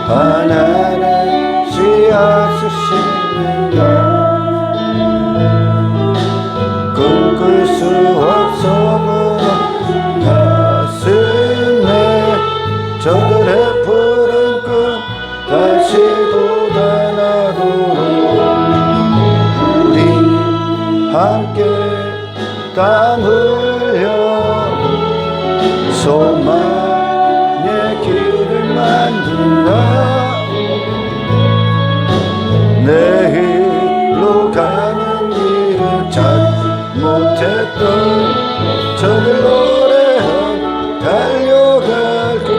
하나는 씨앗을 심는다. 꿈꿀 수 없어 무너진 가슴에 저들의 푸른 꿈 다시 돋아나도록 우리 함께 땀 흘려 소망의 길을 만든다. 내일로 가는 길을 찾지 못했던 저들 노래한 달려갈 그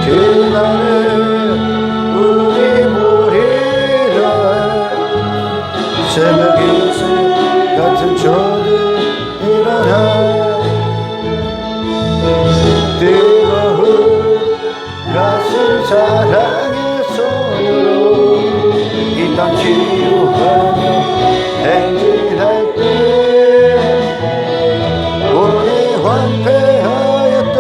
길 그날에 우리 보리라 새벽 이슬 같은 저들 일어나 뜨거운 가슴 사랑의 손으로 이 땅 치유하며 행진할 때 오래 황폐하였던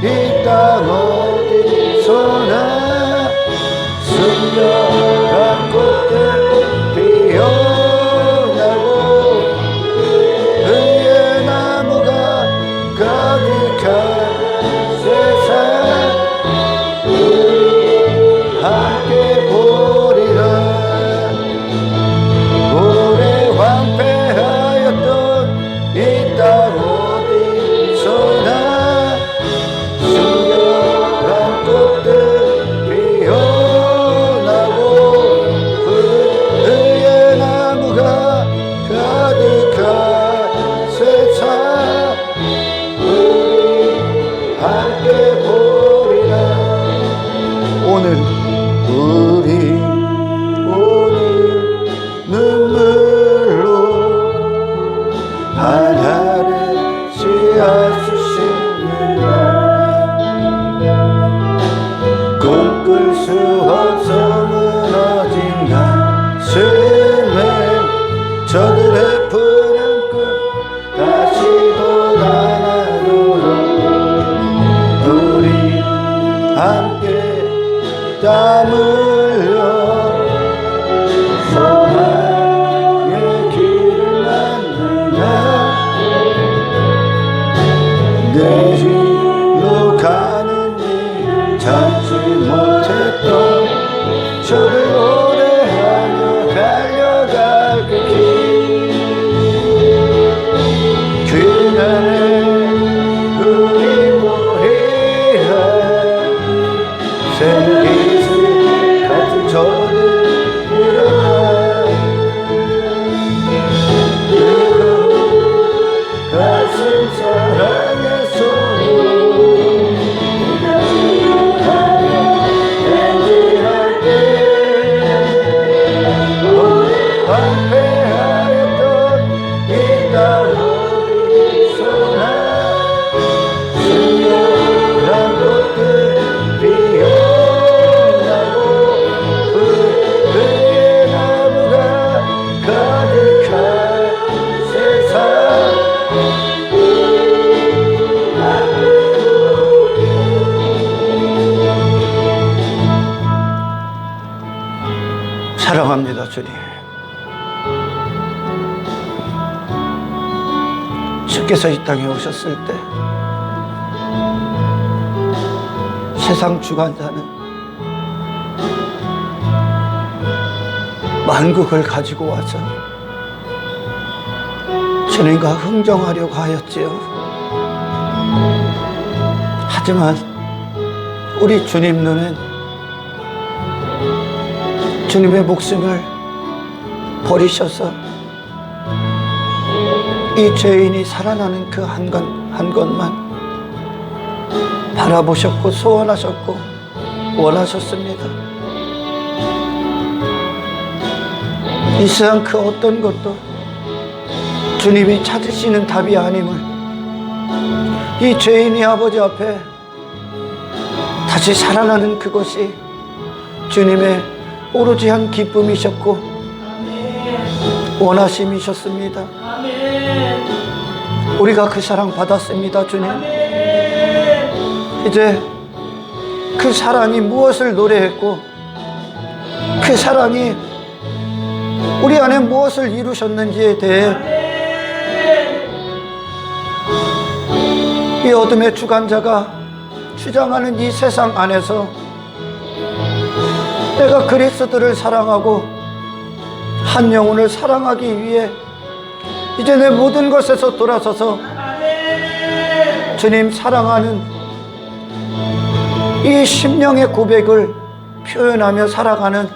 이 땅 어디서나 순결한 꽃들 피어나고 의의 나무가 가득한 세상 우리 함께 보리라. 오래 황폐하였던 이 땅 어디서나 순결한 꽃들 피어나고 의의 나무가 가득한 세상 우리 함께 보리라. 오늘 눈물로 하나를 씨앗을 심는다. 꿈꿀 수 없어 무너진 가슴에 저들의 푸른 꿈 다시 돋아나도록 우리 함께 땀 흘려 소망의 길을 만든다. 내일로 가는 길 찾지 못했던 저를 노래하며 달려갈 그 길 그날에 우리 보리라 새벽 이슬 같은 저들 일어나 뜨거운 가슴 사랑의 손으로 행진할 때 오래 황폐하였던 이 땅 어디서나 순결한 꽃들 피어나고 의의 나무가 가득한 세상 사랑합니다. 주님, 주께서 이 땅에 오셨을 때 세상 주관자는 만국을 가지고 와서 주님과 흥정하려고 하였지요. 하지만 우리 주님 눈엔 주님의 목숨을 버리셔서 이 죄인이 살아나는 그 한 것만 바라보셨고 소원하셨고 원하셨습니다. 이 세상 그 어떤 것도 주님이 찾으시는 답이 아님을 이 죄인이 아버지 앞에 다시 살아나는 그것이 주님의 오로지 한 기쁨이셨고 원하심이셨습니다. 우리가 그 사랑 받았습니다. 주님, 이제 그 사랑이 무엇을 노래했고 그 사랑이 우리 안에 무엇을 이루셨는지에 대해 이 어둠의 주관자가 주장하는 이 세상 안에서 내가 그리스도를 사랑하고 한 영혼을 사랑하기 위해 이제 내 모든 것에서 돌아서서 주님 사랑하는 이 심령의 고백을 표현하며 살아가는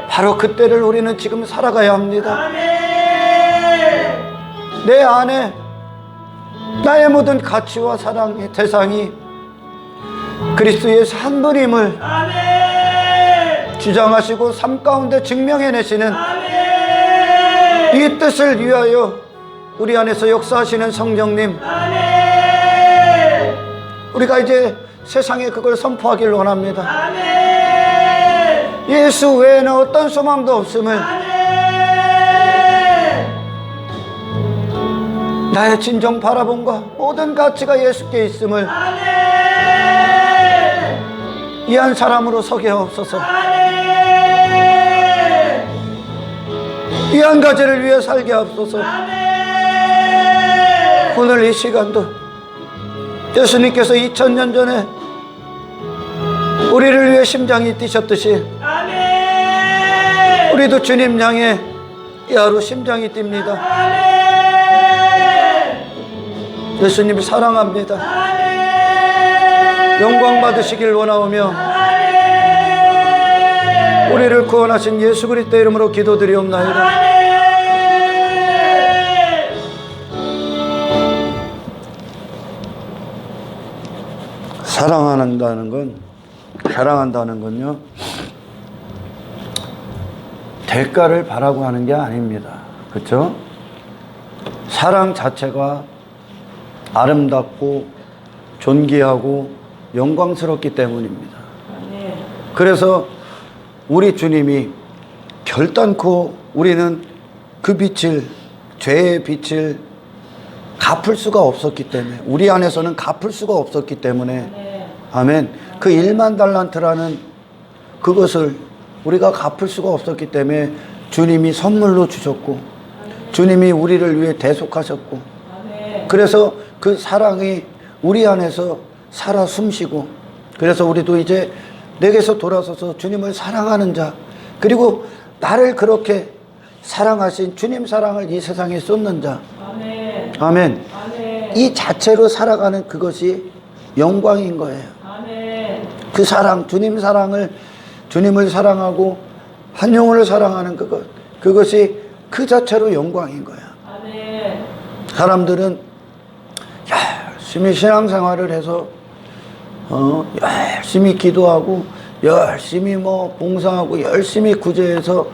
바로 그때를 우리는 지금 살아가야 합니다. 내 안에 나의 모든 가치와 사랑의 대상이 그리스도 예수 한 분임을 주장하시고 삶 가운데 증명해내시는 이 뜻을 위하여 우리 안에서 역사하시는 성령님, 우리가 이제 세상에 그걸 선포하길 원합니다. 예수 외에는 어떤 소망도 없음을, 나의 진정 바라봄과 모든 가치가 예수께 있음을 이 한 사람으로 서게 하옵소서. 이 한 가지를 위해 살게 하옵소서. 오늘 이 시간도 예수님께서 2000년 전에 우리를 위해 심장이 뛰셨듯이 우리도 주님 향해 이 하루 심장이 뜁니다. 예수님 사랑합니다. 영광 받으시길 원하오며 우리를 구원하신 예수 그리스도의 이름으로 기도드리옵나이다. 사랑한다는 건요, 대가를 바라고 하는 게 아닙니다. 그렇죠? 사랑 자체가 아름답고 존귀하고 영광스럽기 때문입니다. 그래서 우리 주님이 결단코 우리는 그 빛을, 죄의 빛을 갚을 수가 없었기 때문에, 우리 안에서는 갚을 수가 없었기 때문에, 아멘. 그 1만 달란트라는 그것을 우리가 갚을 수가 없었기 때문에 주님이 선물로 주셨고, 주님이 우리를 위해 대속하셨고, 그래서 그 사랑이 우리 안에서 살아 숨쉬고, 그래서 우리도 이제 내게서 돌아서서 주님을 사랑하는 자, 그리고 나를 그렇게 사랑하신 주님 사랑을 이 세상에 쏟는 자, 아멘. 아멘. 이 자체로 살아가는 그것이 영광인 거예요. 아멘. 그 사랑, 주님 사랑을, 주님을 사랑하고 한 영혼을 사랑하는 그것이 그 자체로 영광인 거야. 아멘. 사람들은 열심히 신앙생활을 해서 열심히 기도하고 열심히 봉사하고 열심히 구제해서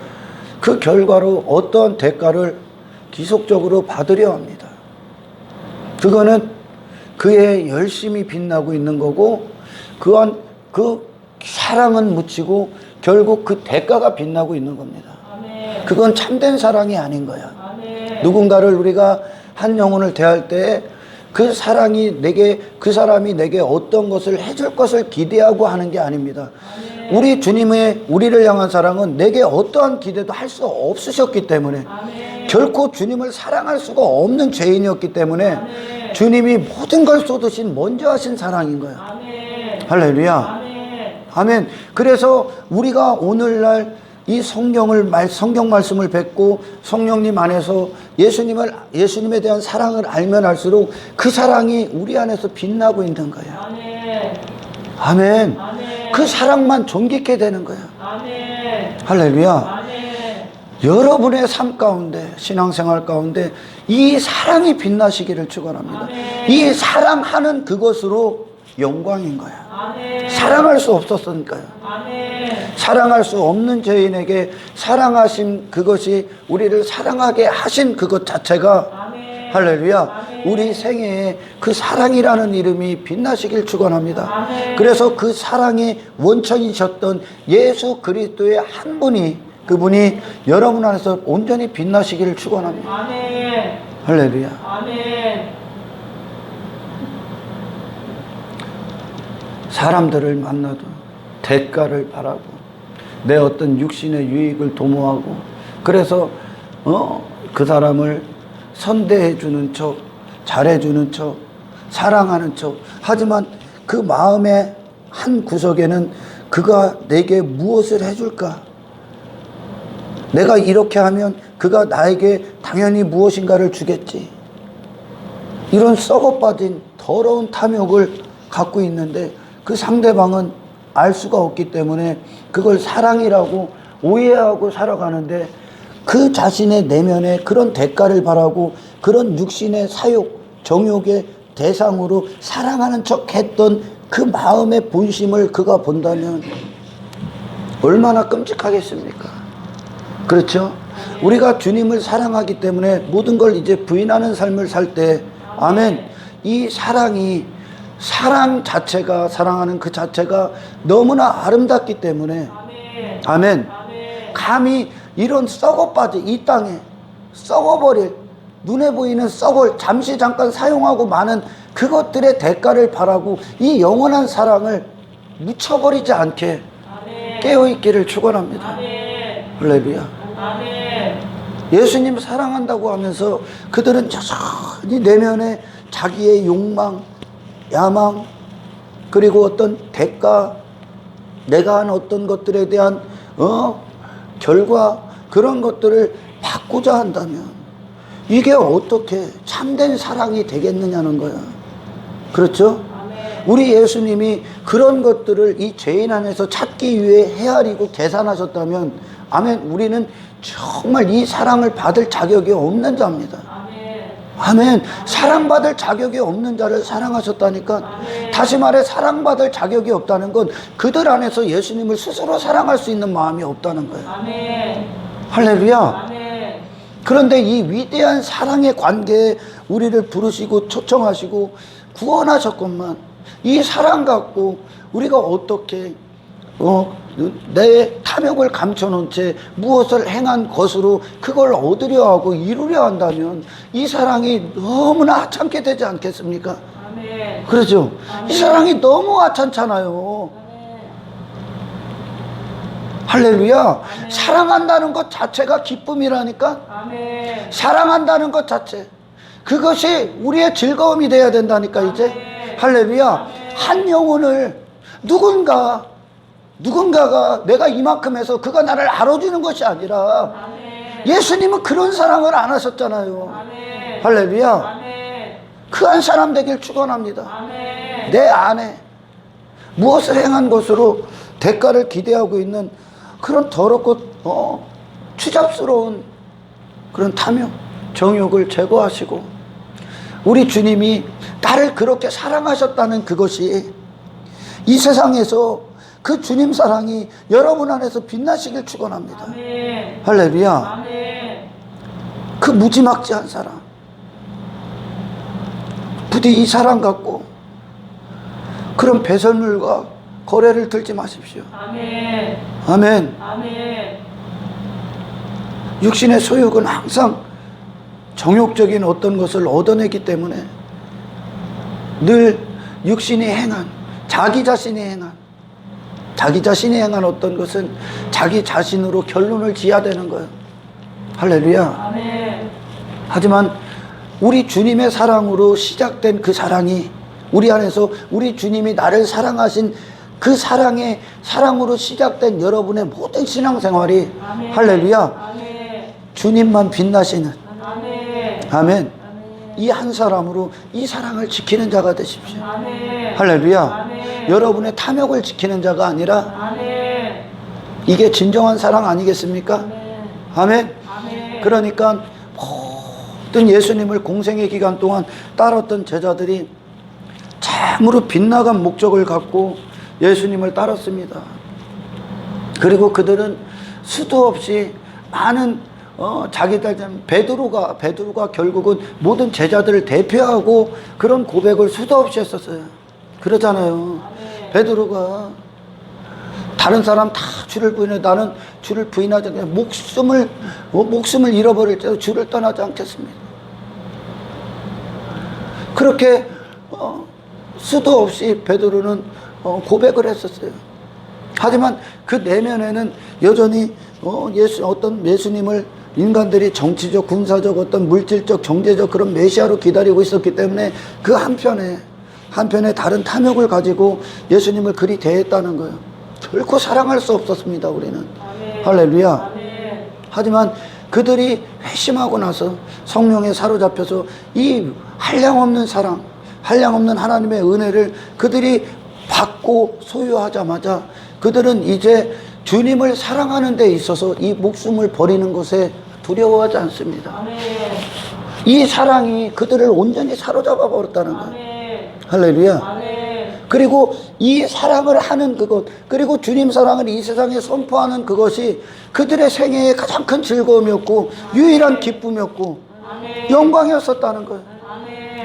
그 결과로 어떠한 대가를 지속적으로 받으려 합니다. 그거는 그의 열심히 빛나고 있는 거고, 그 사랑은 묻히고 결국 그 대가가 빛나고 있는 겁니다. 아멘. 그건 참된 사랑이 아닌 거야. 아멘. 누군가를 우리가 한 영혼을 대할 때 그 사랑이 그 사람이 내게 어떤 것을 해줄 것을 기대하고 하는 게 아닙니다. 아멘. 우리 주님의 우리를 향한 사랑은 내게 어떠한 기대도 할 수 없으셨기 때문에, 아멘. 결코 주님을 사랑할 수가 없는 죄인이었기 때문에, 아멘. 주님이 모든 걸 쏟으신 먼저 하신 사랑인 거예요. 아멘. 할렐루야. 아멘. 아멘. 그래서 우리가 오늘날 이 성경 말씀을 뵙고 성령님 안에서 예수님에 대한 사랑을 알면 알수록 그 사랑이 우리 안에서 빛나고 있는 거예요. 아멘. 아멘. 아멘. 그 사랑만 존귀케 되는 거예요. 아멘. 할렐루야. 아멘. 여러분의 삶 가운데, 신앙생활 가운데 이 사랑이 빛나시기를 축원합니다. 아멘. 이 사랑하는 그것으로 영광인 거야. 아멘. 사랑할 수 없었으니까요. 아멘. 사랑할 수 없는 죄인에게 사랑하신 그것이 우리를 사랑하게 하신 그것 자체가, 아멘. 할렐루야. 아멘. 우리 생애에 그 사랑이라는 이름이 빛나시길 축원합니다. 아멘. 그래서 그 사랑의 원천이셨던 예수 그리스도의 한 분이, 그분이 여러분 안에서 온전히 빛나시기를 축원합니다. 아멘. 할렐루야. 아멘. 사람들을 만나도 대가를 바라고 내 어떤 육신의 유익을 도모하고 그래서 그 사람을 선대해 주는 척, 잘해 주는 척, 사랑하는 척. 하지만 그 마음의 한 구석에는 그가 내게 무엇을 해줄까? 내가 이렇게 하면 그가 나에게 당연히 무엇인가를 주겠지. 이런 썩어빠진 더러운 탐욕을 갖고 있는데 그 상대방은 알 수가 없기 때문에 그걸 사랑이라고 오해하고 살아가는데 그 자신의 내면에 그런 대가를 바라고 그런 육신의 사욕, 정욕의 대상으로 사랑하는 척 했던 그 마음의 본심을 그가 본다면 얼마나 끔찍하겠습니까? 그렇죠? 우리가 주님을 사랑하기 때문에 모든 걸 이제 부인하는 삶을 살 때, 아멘. 이 사랑이, 사랑 자체가, 사랑하는 그 자체가 너무나 아름답기 때문에, 아멘. 감히 이런 썩어빠진 이 땅에 썩어버릴, 눈에 보이는 썩을 잠시 잠깐 사용하고 마는 그것들의 대가를 바라고 이 영원한 사랑을 묻혀버리지 않게 깨어있기를 축원합니다. 할렐루야. 예수님 사랑한다고 하면서 그들은 여전히 내면에 자기의 욕망, 야망, 그리고 어떤 대가, 내가 한 어떤 것들에 대한 결과, 그런 것들을 받고자 한다면 이게 어떻게 참된 사랑이 되겠느냐는 거야. 그렇죠? 우리 예수님이 그런 것들을 이 죄인 안에서 찾기 위해 헤아리고 계산하셨다면, 아멘, 우리는 정말 이 사랑을 받을 자격이 없는 자입니다. 아멘. 사랑받을 자격이 없는 자를 사랑하셨다니까. 아멘. 다시 말해 사랑받을 자격이 없다는 건 그들 안에서 예수님을 스스로 사랑할 수 있는 마음이 없다는 거예요. 아멘. 할렐루야. 아멘. 그런데 이 위대한 사랑의 관계에 우리를 부르시고 초청하시고 구원하셨건만 이 사랑 갖고 우리가 어떻게 내 탐욕을 감춰놓은 채 무엇을 행한 것으로 그걸 얻으려 하고 이루려 한다면 이 사랑이 너무나 하찮게 되지 않겠습니까? 아멘. 그렇죠? 아멘. 이 사랑이 너무 하찮잖아요. 아멘. 할렐루야. 아멘. 사랑한다는 것 자체가 기쁨이라니까. 아멘. 사랑한다는 것 자체, 그것이 우리의 즐거움이 돼야 된다니까. 이제 아멘. 할렐루야. 아멘. 한 영혼을 누군가가 내가 이만큼 해서 그가 나를 알아주는 것이 아니라, 아멘. 예수님은 그런 사랑을 안 하셨잖아요. 아멘. 할렐루야. 아멘. 그 한 사람 되길 축원합니다. 아멘. 내 안에 무엇을 행한 것으로 대가를 기대하고 있는 그런 더럽고 추잡스러운 그런 탐욕, 정욕을 제거하시고 우리 주님이 나를 그렇게 사랑하셨다는 그것이 이 세상에서 그 주님 사랑이 여러분 안에서 빛나시길 축원합니다. 아멘. 할렐루야. 아멘. 그 무지막지한 사랑, 부디 이 사랑 갖고 그런 배설물과 거래를 들지 마십시오. 아멘. 아멘. 아멘. 육신의 소욕은 항상 정욕적인 어떤 것을 얻어내기 때문에 늘 육신이 행한, 자기 자신이 행한 어떤 것은 자기 자신으로 결론을 지어야 되는 거예요. 할렐루야. 아멘. 하지만 우리 주님의 사랑으로 시작된 그 사랑이 우리 안에서 우리 주님이 나를 사랑하신 그 사랑으로 시작된 여러분의 모든 신앙생활이, 아멘. 할렐루야. 아멘. 주님만 빛나시는, 아멘. 아멘. 이 한 사람으로 이 사랑을 지키는 자가 되십시오. 아멘. 할렐루야. 아멘. 여러분의 탐욕을 지키는 자가 아니라, 아멘. 이게 진정한 사랑 아니겠습니까? 아멘. 아멘. 아멘. 그러니까 모든 예수님을 공생의 기간 동안 따랐던 제자들이 참으로 빗나간 목적을 갖고 예수님을 따랐습니다. 그리고 그들은 수도 없이 많은 자기들, 베드로가 결국은 모든 제자들을 대표하고 그런 고백을 수도 없이 했었어요. 그러잖아요. 아멘. 베드로가 다른 사람 다 주를 부인해, 나는 주를 부인하지 않겠다. 목숨을 잃어버릴 때도 주를 떠나지 않겠습니다. 그렇게 수도 없이 베드로는 고백을 했었어요. 하지만 그 내면에는 여전히 어떤 예수님을 인간들이 정치적, 군사적, 어떤 물질적, 경제적 그런 메시아로 기다리고 있었기 때문에 그 한편에 다른 탐욕을 가지고 예수님을 그리 대했다는 거예요. 결코 사랑할 수 없었습니다, 우리는. 아멘. 할렐루야. 아멘. 하지만 그들이 회심하고 나서 성령에 사로잡혀서 이 한량없는 사랑, 한량없는 하나님의 은혜를 그들이 받고 소유하자마자 그들은 이제 주님을 사랑하는 데 있어서 이 목숨을 버리는 것에 두려워하지 않습니다. 아멘. 이 사랑이 그들을 온전히 사로잡아 버렸다는 거예요. 아멘. 할렐루야. 아멘. 그리고 이 사랑을 하는 그것, 그리고 주님 사랑을 이 세상에 선포하는 그것이 그들의 생애의 가장 큰 즐거움이었고 유일한 기쁨이었고 영광이었었다는 거예요.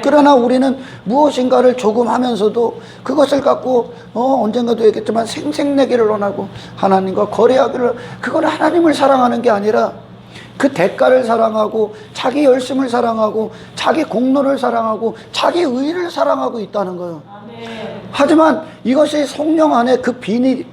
그러나 우리는 무엇인가를 조금 하면서도 그것을 갖고 언젠가도 얘기했지만 생색내기를 원하고 하나님과 거래하기를, 그건 하나님을 사랑하는 게 아니라 그 대가를 사랑하고 자기 열심을 사랑하고 자기 공로를 사랑하고 자기 의를 사랑하고 있다는 거예요. 하지만 이것이 성령 안에 그 비닐,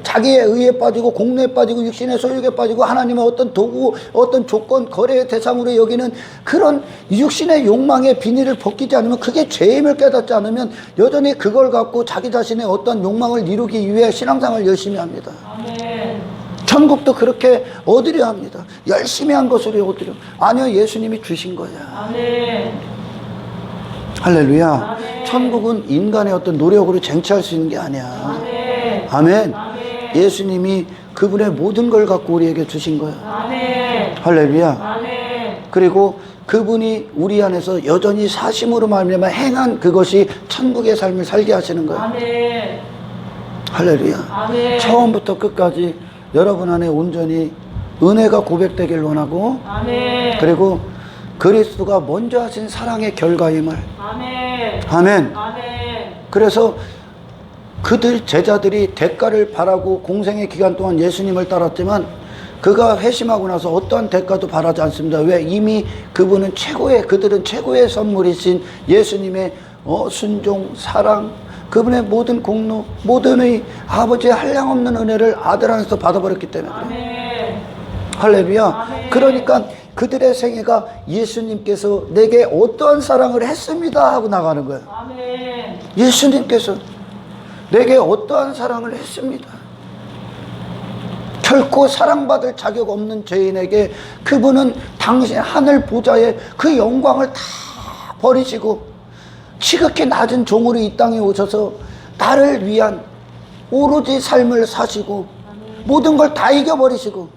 자기의 의에 빠지고 공로에 빠지고 육신의 소욕에 빠지고 하나님의 어떤 도구, 어떤 조건, 거래의 대상으로 여기는 그런 육신의 욕망의 비닐을 벗기지 않으면, 그게 죄임을 깨닫지 않으면 여전히 그걸 갖고 자기 자신의 어떤 욕망을 이루기 위해 신앙생활을 열심히 합니다. 아멘. 천국도 그렇게 얻으려 합니다. 열심히 한 것으로 얻으려. 아니요, 예수님이 주신 거야. 아멘. 할렐루야. 아멘. 천국은 인간의 어떤 노력으로 쟁취할 수 있는 게 아니야. 아멘. 아멘. 아멘. 예수님이 그분의 모든 걸 갖고 우리에게 주신 거야. 아멘. 할렐루야. 아멘. 그리고 그분이 우리 안에서 여전히 사심으로 말미암아 행한 그것이 천국의 삶을 살게 하시는 거야. 아멘. 할렐루야. 아멘. 처음부터 끝까지 여러분 안에 온전히 은혜가 고백되길 원하고, 아멘. 그리고 그리스도가 먼저 하신 사랑의 결과임을. 아멘. 아멘. 아멘. 그래서 그들 제자들이 대가를 바라고 공생의 기간 동안 예수님을 따랐지만 그가 회심하고 나서 어떠한 대가도 바라지 않습니다. 왜? 이미 그들은 최고의 선물이신 예수님의 순종, 사랑, 그분의 모든 공로, 모든 아버지의 한량없는 은혜를 아들 안에서 받아버렸기 때문에 그래요. 할렐루야. 아멘. 그러니까 그들의 생애가 예수님께서 내게 어떠한 사랑을 했습니다 하고 나가는 거예요. 아멘. 예수님께서 내게 어떠한 사랑을 했습니다. 결코 사랑받을 자격 없는 죄인에게 그분은 당신 하늘 보좌의 그 영광을 다 버리시고 지극히 낮은 종으로 이 땅에 오셔서 나를 위한 오로지 삶을 사시고 모든 걸 다 이겨버리시고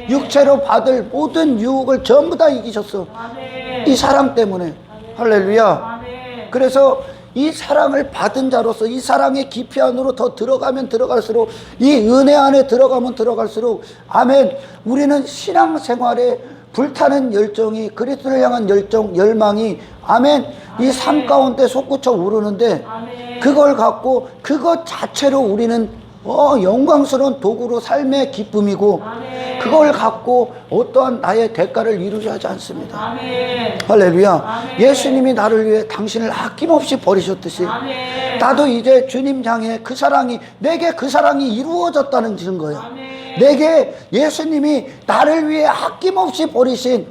육체로 받을 모든 유혹을 전부 다 이기셨어. 이 사랑 때문에. 할렐루야. 그래서 이 사랑을 받은 자로서 이 사랑의 깊이 안으로 더 들어가면 들어갈수록, 이 은혜 안에 들어가면 들어갈수록, 아멘, 우리는 신앙생활에 불타는 열정이, 그리스도를 향한 열정, 열망이, 아멘, 이 삶 가운데 솟구쳐 오르는데, 그걸 갖고 그것 자체로 우리는 영광스러운 도구로 삶의 기쁨이고, 그걸 갖고 어떠한 나의 대가를 이루려 하지 않습니다. 아멘. 할렐루야. 아멘. 예수님이 나를 위해 당신을 아낌없이 버리셨듯이 아멘. 나도 이제 주님 향해 그 사랑이, 내게 그 사랑이 이루어졌다는 증거예요. 아멘. 내게 예수님이 나를 위해 아낌없이 버리신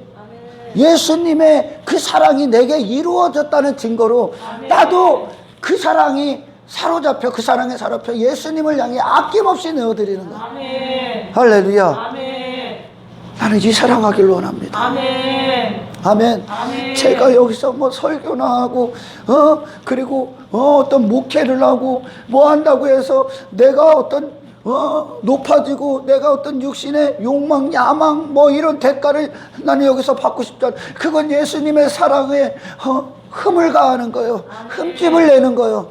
예수님의 그 사랑이 내게 이루어졌다는 증거로 아멘. 나도 그 사랑이 사로잡혀, 그 사랑에 사로잡혀 예수님을 향해 아낌없이 내어드리는 거예요. 아멘. 할렐루야. 아멘. 나는 이 사랑하길 원합니다. 아멘. 아멘. 아멘. 제가 여기서 뭐 설교나 하고, 그리고, 어떤 목회를 하고, 뭐 한다고 해서 내가 어떤, 높아지고, 내가 어떤 육신의 욕망, 야망, 뭐 이런 대가를 나는 여기서 받고 싶지 않아. 그건 예수님의 사랑에, 흠을 가하는 거예요. 흠집을 내는 거예요.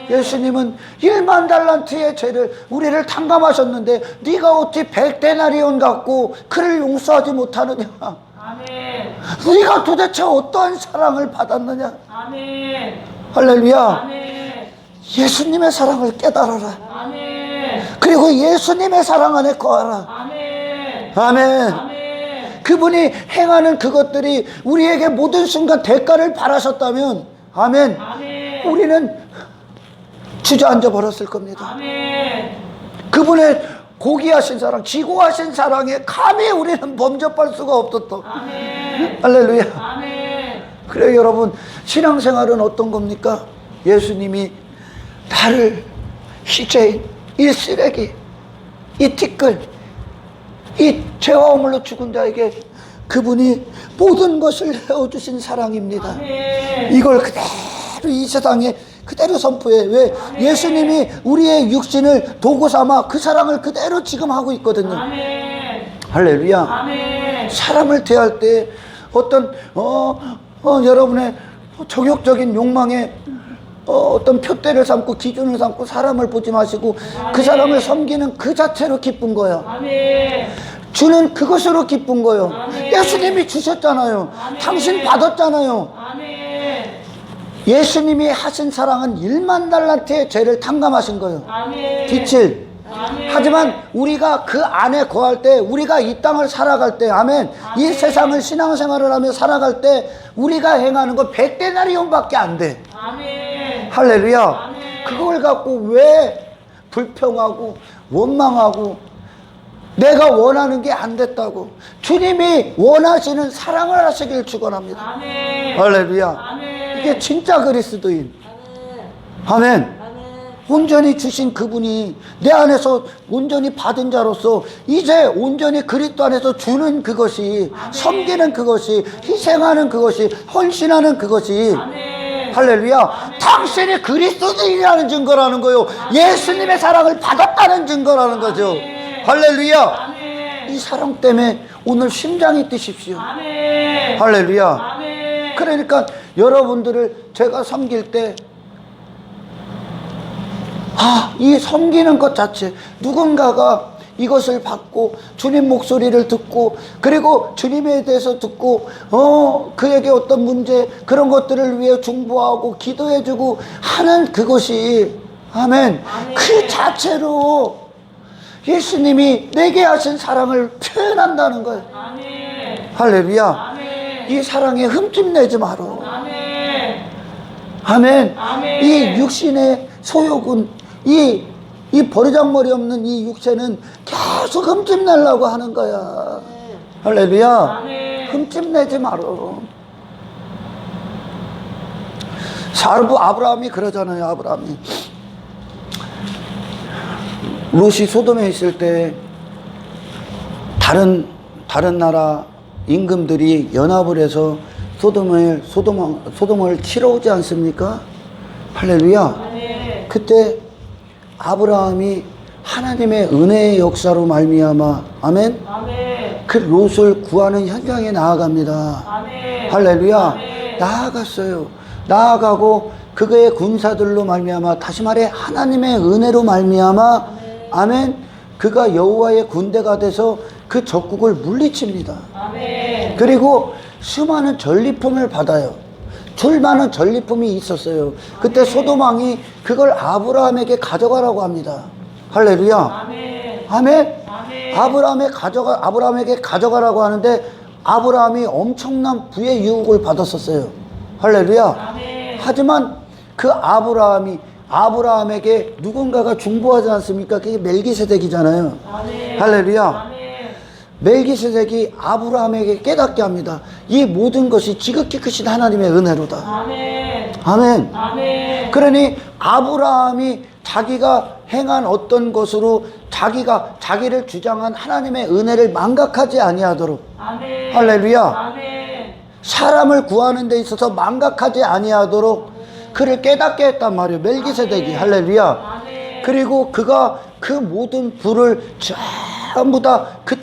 예수님은 1만 달란트의 죄를 우리를 탕감하셨는데 네가 어찌 100데나리온 갖고 그를 용서하지 못하느냐. 아멘. 네가 도대체 어떠한 사랑을 받았느냐. 아멘. 할렐루야. 아멘. 예수님의 사랑을 깨달아라. 아멘. 그리고 예수님의 사랑 안에 거하라. 아멘. 아멘. 아멘. 그분이 행하는 그것들이 우리에게 모든 순간 대가를 바라셨다면, 아멘, 아멘. 우리는 주저앉아 버렸을 겁니다. 아멘. 그분의 고귀하신 사랑, 지고하신 사랑에 감히 우리는 범접할 수가 없었던. 아멘. 할렐루야. 아멘. 그래요, 여러분. 신앙생활은 어떤 겁니까? 예수님이 나를 시체인 이 쓰레기, 이 티끌, 이 죄와 허물로 죽은 자에게 그분이 모든 것을 내어주신 사랑입니다. 아멘. 이걸 그대로 이 세상에 그대로 선포해. 왜? 예수님이 우리의 육신을 도구 삼아 그 사랑을 그대로 지금 하고 있거든요. 아멘. 할렐루야. 아멘. 사람을 대할 때 어떤 여러분의 정욕적인 욕망에 어떤 표대를 삼고 기준을 삼고 사람을 보지 마시고 그 사람을 섬기는 그 자체로 기쁜 거야. 아멘. 주는 그것으로 기쁜 거예요. 아멘. 예수님이 주셨잖아요. 아멘. 당신 받았잖아요. 아멘. 예수님이 하신 사랑은 1만 달란트의 죄를 탕감하신 거예요. 아멘. 빛을. 아멘. 하지만 우리가 그 안에 거할 때, 우리가 이 땅을 살아갈 때, 아멘. 이 아멘. 세상을 신앙생활을 하며 살아갈 때 우리가 행하는 건 100데나리온밖에 안 돼. 아멘. 할렐루야. 아멘. 그걸 갖고 왜 불평하고 원망하고 내가 원하는 게 안 됐다고. 주님이 원하시는 사랑을 하시길 축원합니다. 아멘. 할렐루야. 아멘. 이게 진짜 그리스도인. 아멘. 아멘. 아멘. 온전히 주신 그분이 내 안에서 온전히 받은 자로서 이제 온전히 그리스도 안에서 주는 그것이, 섬기는 그것이, 희생하는 그것이, 헌신하는 그것이, 아멘. 할렐루야, 당신이 그리스도인이라는 증거라는 거요. 예수님의 사랑을 받았다는 증거라는 거죠. 할렐루야. 아멘. 이 사랑 때문에 오늘 심장이 뛰십시오. 아멘. 할렐루야. 아멘. 그러니까 여러분들을 제가 섬길 때 이 섬기는 것 자체, 누군가가 이것을 받고 주님 목소리를 듣고 그리고 주님에 대해서 듣고 그에게 어떤 문제 그런 것들을 위해 중보하고 기도해주고 하는 그것이, 아멘, 아멘. 그 자체로 예수님이 내게 하신 사랑을 표현한다는 거예요. 아멘. 할렐루야. 아멘. 이 사랑에 흠집 내지 마라. 아멘. 아멘. 아멘. 이 육신의 소욕은 이 버르장머리 없는 이 육체는 계속 흠집 내려고 하는 거야. 할렐루야. 아멘. 흠집 내지 마라. 사르부 아브라함이 그러잖아요. 아브라함이 롯이 소돔에 있을 때 다른 나라 임금들이 연합을 해서 소돔을 치러 오지 않습니까? 할렐루야. 아멘. 그때 아브라함이 하나님의 은혜의 역사로 말미암아, 아멘, 아멘. 그 롯을 구하는 현장에 나아갑니다. 아멘. 할렐루야. 아멘. 나아갔어요. 나아가고 그의 군사들로 말미암아, 다시 말해 하나님의 은혜로 말미암아, 아멘, 그가 여호와의 군대가 돼서 그 적국을 물리칩니다. 아멘. 그리고 수많은 전리품을 받아요. 줄많은 전리품이 있었어요. 그때 소돔왕이 그걸 아브라함에게 가져가라고 합니다. 할렐루야. 아멘. 아멘. 아멘. 아브라함에게 가져가라고 하는데 아브라함이 엄청난 부의 유혹을 받았었어요. 할렐루야. 아멘. 하지만 그 아브라함에게 누군가가 중보하지 않습니까? 그게 멜기세덱이잖아요. 아멘. 할렐루야. 아멘. 멜기세덱이 아브라함에게 깨닫게 합니다. 이 모든 것이 지극히 크신 하나님의 은혜로다. 아멘. 아멘. 아멘. 그러니 아브라함이 자기가 행한 어떤 것으로 자기를 주장한 하나님의 은혜를 망각하지 아니하도록, 아멘. 할렐루야, 아멘. 사람을 구하는 데 있어서 망각하지 아니하도록 그를 깨닫게 했단 말이에요. 멜기세덱이. 할렐루야. 아멘. 그리고 그가 그 모든 부를 전부 다 그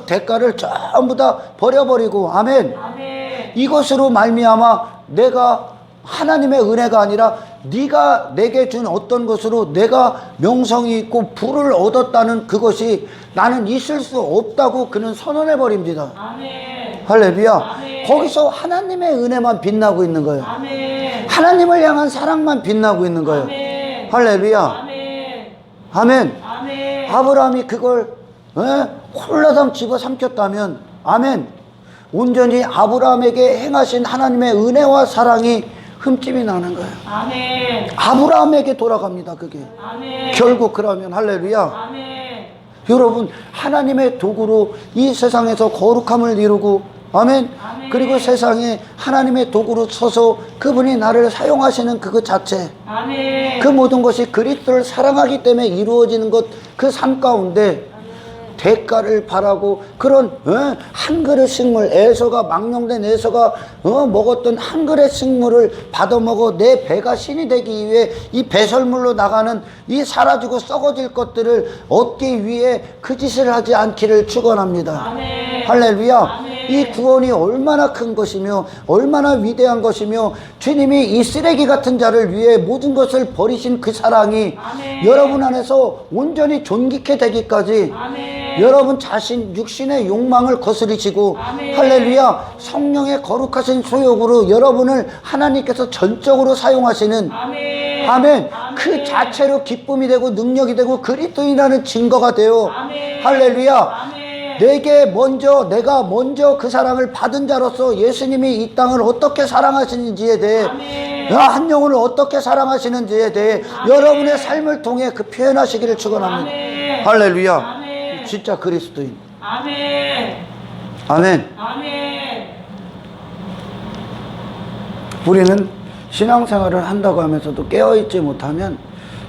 대가를 전부 다 버려버리고, 아멘, 아멘. 이것으로 말미암아 내가 하나님의 은혜가 아니라 네가 내게 준 어떤 것으로 내가 명성이 있고 부를 얻었다는 그것이 나는 있을 수 없다고 그는 선언해 버립니다. 아멘. 할렐루야. 아멘. 거기서 하나님의 은혜만 빛나고 있는 거예요. 아멘. 하나님을 향한 사랑만 빛나고 있는 거예요. 아멘. 할렐루야. 아멘. 아멘. 아멘. 아브라함이 그걸 홀라당 집어삼켰다면, 아멘, 온전히 아브라함에게 행하신 하나님의 은혜와 사랑이 흠집이 나는 거예요. 아멘. 아브라함에게 돌아갑니다. 그게 아멘. 결국 그러면 할렐루야. 아멘. 여러분 하나님의 도구로 이 세상에서 거룩함을 이루고 아멘. 아멘. 그리고 세상에 하나님의 도구로 서서 그분이 나를 사용하시는 그것 자체, 아멘. 그 모든 것이 그리스도를 사랑하기 때문에 이루어지는 것, 그 삶 가운데 대가를 바라고 그런 한 그릇 식물, 에서가 망령된 에서가 먹었던 한 그릇 식물을 받아먹어 내 배가 신이 되기 위해 이 배설물로 나가는 이 사라지고 썩어질 것들을 얻기 위해 그 짓을 하지 않기를 축원합니다. 아멘. 할렐루야. 아멘. 이 구원이 얼마나 큰 것이며 얼마나 위대한 것이며 주님이 이 쓰레기 같은 자를 위해 모든 것을 버리신 그 사랑이 아멘. 여러분 안에서 온전히 존귀케 되기까지 아멘. 여러분 자신 육신의 욕망을 거스리시고 아멘. 할렐루야 성령의 거룩하신 소욕으로 여러분을 하나님께서 전적으로 사용하시는 아멘. 아멘. 아멘. 그 자체로 기쁨이 되고 능력이 되고 그리스도인이라는 증거가 되어 아멘. 할렐루야. 아멘. 내가 먼저 그 사랑을 받은 자로서 예수님이 이 땅을 어떻게 사랑하시는지에 대해 아멘. 한 영혼을 어떻게 사랑하시는지에 대해 아멘. 여러분의 삶을 통해 그 표현하시기를 축원합니다. 아멘. 할렐루야. 아멘. 진짜 그리스도인. 아멘. 아멘. 아멘. 우리는 신앙생활을 한다고 하면서도 깨어있지 못하면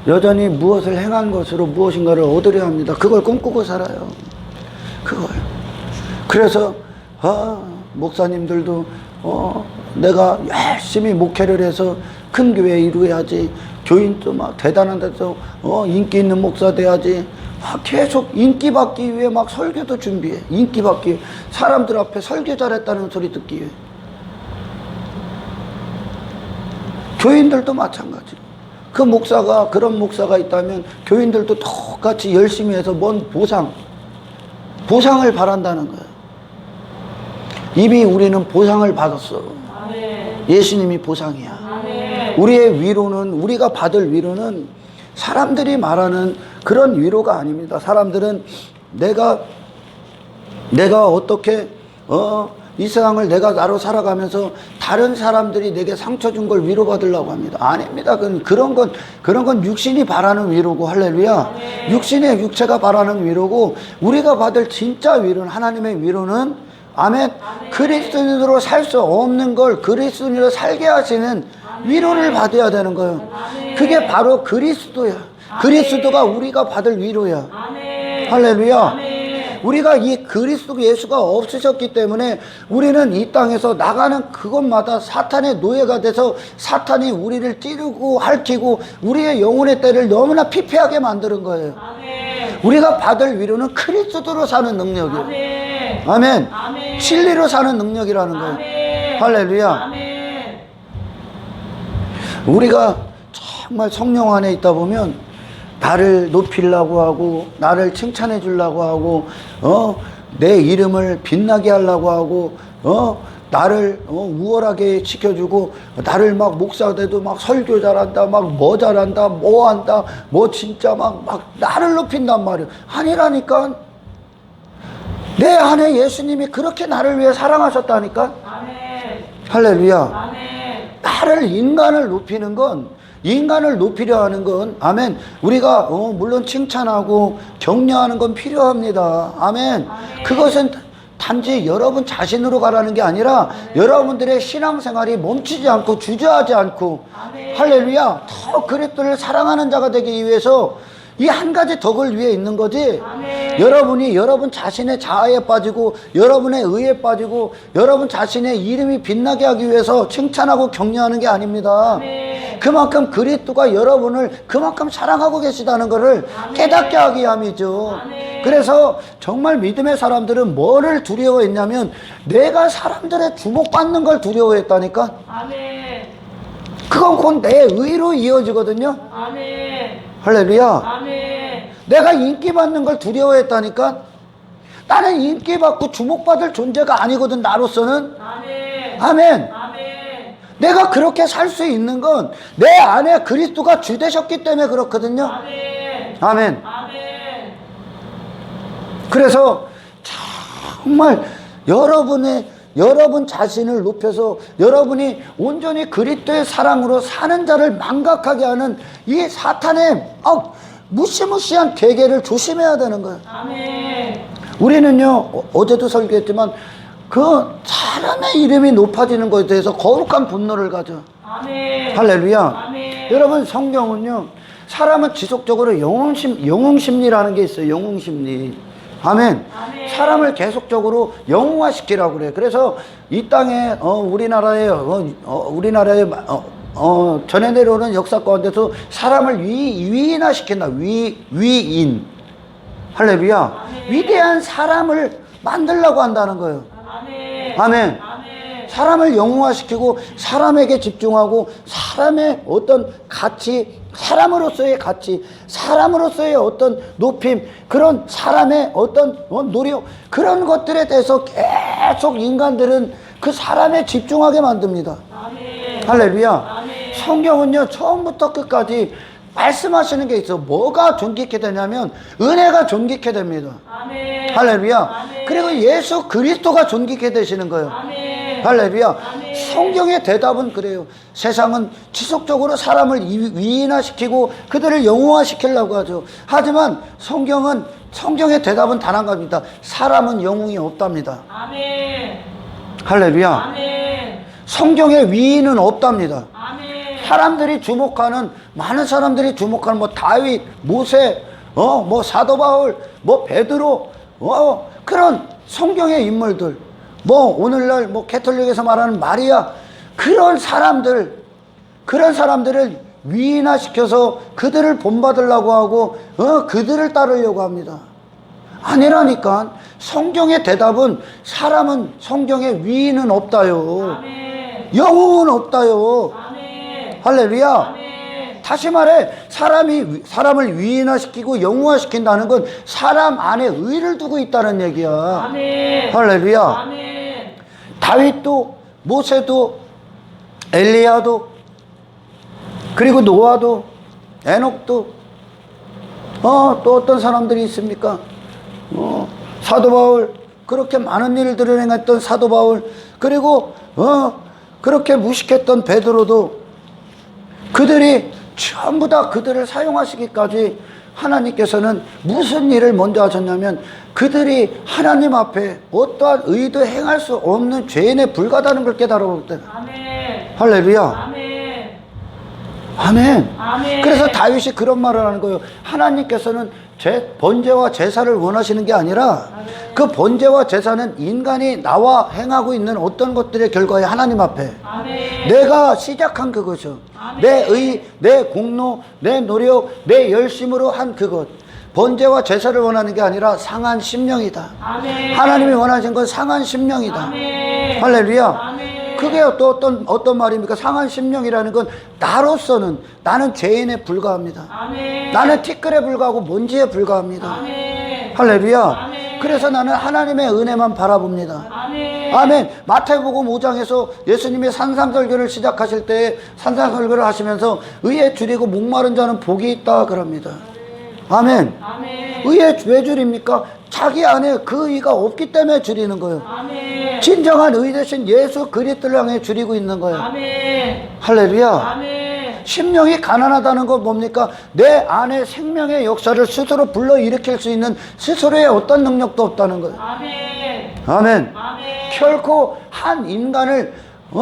여전히 무엇을 행한 것으로 무엇인가를 얻으려 합니다. 그걸 꿈꾸고 살아요. 그거예요. 그래서 목사님들도 내가 열심히 목회를 해서 큰 교회 이루어야지, 교인도 막 대단한 데서 인기 있는 목사 돼야지, 계속 인기 받기 위해 막 설교도 준비해. 인기 받기 위해 사람들 앞에 설교 잘했다는 소리 듣기 위해. 교인들도 마찬가지. 그 목사가 그런 목사가 있다면 교인들도 똑같이 열심히 해서 뭔 보상을 바란다는 거예요. 이미 우리는 보상을 받았어. 아멘. 예수님이 보상이야. 아멘. 우리의 위로는, 우리가 받을 위로는 사람들이 말하는 그런 위로가 아닙니다. 사람들은 내가 어떻게 이 세상을 내가 나로 살아가면서 다른 사람들이 내게 상처 준 걸 위로받으려고 합니다. 아닙니다. 그런 건 육신이 바라는 위로고, 할렐루야. 네. 육체가 바라는 위로고, 우리가 받을 진짜 위로는, 하나님의 위로는, 아멘. 그리스도인으로 살 수 없는 걸 그리스도인으로 살게 하시는 위로를 받아야 되는 거예요. 그게 바로 그리스도야. 그리스도가 우리가 받을 위로야. 아멘. 할렐루야. 아멘. 우리가 이 그리스도 예수가 없으셨기 때문에 우리는 이 땅에서 나가는 그것마다 사탄의 노예가 돼서 사탄이 우리를 찌르고 핥히고 우리의 영혼의 때를 너무나 피폐하게 만드는 거예요. 아멘. 우리가 받을 위로는 그리스도로 사는 능력이에요. 아멘. 아멘. 아멘. 진리로 사는 능력이라는 거예요. 아멘. 할렐루야. 아멘. 우리가 정말 성령 안에 있다 보면 나를 높이려고 하고 나를 칭찬해 주려고 하고 내 이름을 빛나게 하려고 하고 나를 우월하게 시켜주고 나를 막 목사 돼도 막 설교 잘한다 막 뭐 잘한다 뭐 한다 뭐 진짜 막 나를 높인단 말이에요. 아니라니까. 내 안에 예수님이 그렇게 나를 위해 사랑하셨다니까. 아멘. 할렐루야. 아멘. 나를 인간을 높이는 건, 인간을 높이려 하는 건, 아멘. 우리가 물론 칭찬하고 격려하는 건 필요합니다. 아멘. 그것은 단지 여러분 자신으로 가라는 게 아니라 여러분들의 신앙생활이 멈추지 않고 주저하지 않고, 할렐루야, 더 그리스도를 사랑하는 자가 되기 위해서 이 한 가지 덕을 위해 있는 거지. 아멘. 여러분이 여러분 자신의 자아에 빠지고 여러분의 의에 빠지고 여러분 자신의 이름이 빛나게 하기 위해서 칭찬하고 격려하는 게 아닙니다. 아멘. 그만큼 그리스도가 여러분을 그만큼 사랑하고 계시다는 것을 깨닫게 하기 위함이죠. 아멘. 그래서 정말 믿음의 사람들은 뭐를 두려워했냐면 내가 사람들의 주목받는 걸 두려워했다니까. 아멘. 그건 곧 내 의로 이어지거든요. 아멘. 할렐루야. 아멘. 내가 인기받는 걸 두려워했다니까. 나는 인기받고 주목받을 존재가 아니거든, 나로서는. 아멘. 아멘. 아멘. 내가 그렇게 살 수 있는 건 내 안에 그리스도가 주 되셨기 때문에 그렇거든요. 아멘. 아멘. 아멘. 그래서 정말 여러분의 여러분 자신을 높여서 여러분이 온전히 그리스도의 사랑으로 사는 자를 망각하게 하는 이 사탄의 무시무시한 계계를 조심해야 되는 거예요. 아멘. 우리는요, 어제도 설교했지만 그 사람의 이름이 높아지는 것에 대해서 거룩한 분노를 가져. 아멘. 할렐루야. 아멘. 여러분, 성경은요, 사람은 지속적으로 영웅심리라는 게 있어요. 영웅심리. 아멘. 아멘. 사람을 계속적으로 영웅화시키라고 그래요. 그래서 이 땅에 우리나라의 전해 내려오는 역사 가운데서 사람을 위인화시킨다. 위인. 할렐루야. 아멘. 위대한 사람을 만들려고 한다는 거예요. 아멘. 아멘. 아멘. 사람을 영웅화시키고 사람에게 집중하고 사람의 어떤 가치, 사람으로서의 가치, 사람으로서의 어떤 높임, 그런 사람의 어떤 노력, 그런 것들에 대해서 계속 인간들은 그 사람에 집중하게 만듭니다. 아멘. 할렐루야. 아멘. 성경은요, 처음부터 끝까지 말씀하시는 게 있어. 뭐가 존귀케 되냐면 은혜가 존귀케 됩니다. 아멘. 할렐루야. 아멘. 그리고 예수 그리스도가 존귀케 되시는 거예요. 아멘. 할렐루야. 아멘. 성경의 대답은 그래요. 세상은 지속적으로 사람을 위인화시키고 그들을 영웅화시키려고 하죠. 하지만 성경의 대답은 단 한 가지입니다. 사람은 영웅이 없답니다. 아멘. 할렐루야. 아멘. 성경에 위인은 없답니다. 아멘. 사람들이 주목하는, 많은 사람들이 주목하는 뭐 다윗, 모세, 뭐 사도 바울, 뭐 베드로, 그런 성경의 인물들, 뭐 오늘날 뭐 캐톨릭에서 말하는 마리아, 그런 사람들을 위인화시켜서 그들을 본받으려고 하고 그들을 따르려고 합니다. 아니라니까. 성경의 대답은 사람은 성경에 위인은 없다요. 아멘. 영웅은 없다요. 아멘. 할렐루야. 아멘. 다시 말해, 사람을 위인화시키고 영웅화시킨다는 건 사람 안에 의를 두고 있다는 얘기야. 아멘. 할렐루야. 아멘. 다윗도, 모세도, 엘리야도, 그리고 노아도, 에녹도, 또 어떤 사람들이 있습니까? 사도 바울, 그렇게 많은 일들을 행했던 사도 바울, 그리고 그렇게 무식했던 베드로도, 그들이 전부 다 그들을 사용하시기까지 하나님께서는 무슨 일을 먼저 하셨냐면 그들이 하나님 앞에 어떠한 의도 행할 수 없는 죄인에 불과하다는 걸 깨달아볼 때. 아멘. 할렐루야. 아멘. 아멘. 아멘. 그래서 다윗이 그런 말을 하는 거예요. 하나님께서는 번제와 제사를 원하시는 게 아니라 그 번제와 제사는 인간이 나와 행하고 있는 어떤 것들의 결과에 하나님 앞에 아멘. 내가 시작한 그것이요. 아멘. 내 의, 내 공로, 내 노력, 내 열심으로 한 그것. 번제와 제사를 원하는 게 아니라 상한 심령이다. 아멘. 하나님이 원하신 건 상한 심령이다. 아멘. 할렐루야. 아멘. 그게 또 어떤 말입니까? 상한 심령이라는 건 나로서는 나는 죄인에 불과합니다. 아멘. 나는 티끌에 불과하고 먼지에 불과합니다. 아멘. 할렐루야. 아멘. 그래서 나는 하나님의 은혜만 바라봅니다. 아멘. 아멘. 마태복음 5장에서 예수님이 산상설교를 시작하실 때 산상설교를 하시면서 의에 줄이고 목마른 자는 복이 있다 그럽니다. 아멘. 아멘. 의에 왜 줄입니까? 자기 안에 그 의가 없기 때문에 줄이는 거예요. 아멘. 진정한 의 대신 예수 그리스도를 향해 줄이고 있는 거예요. 아멘. 할렐루야. 아멘. 심령이 가난하다는 건 뭡니까? 내 안에 생명의 역사를 스스로 불러일으킬 수 있는 스스로의 어떤 능력도 없다는 거예요. 아멘. 아멘. 아멘. 결코 한 인간을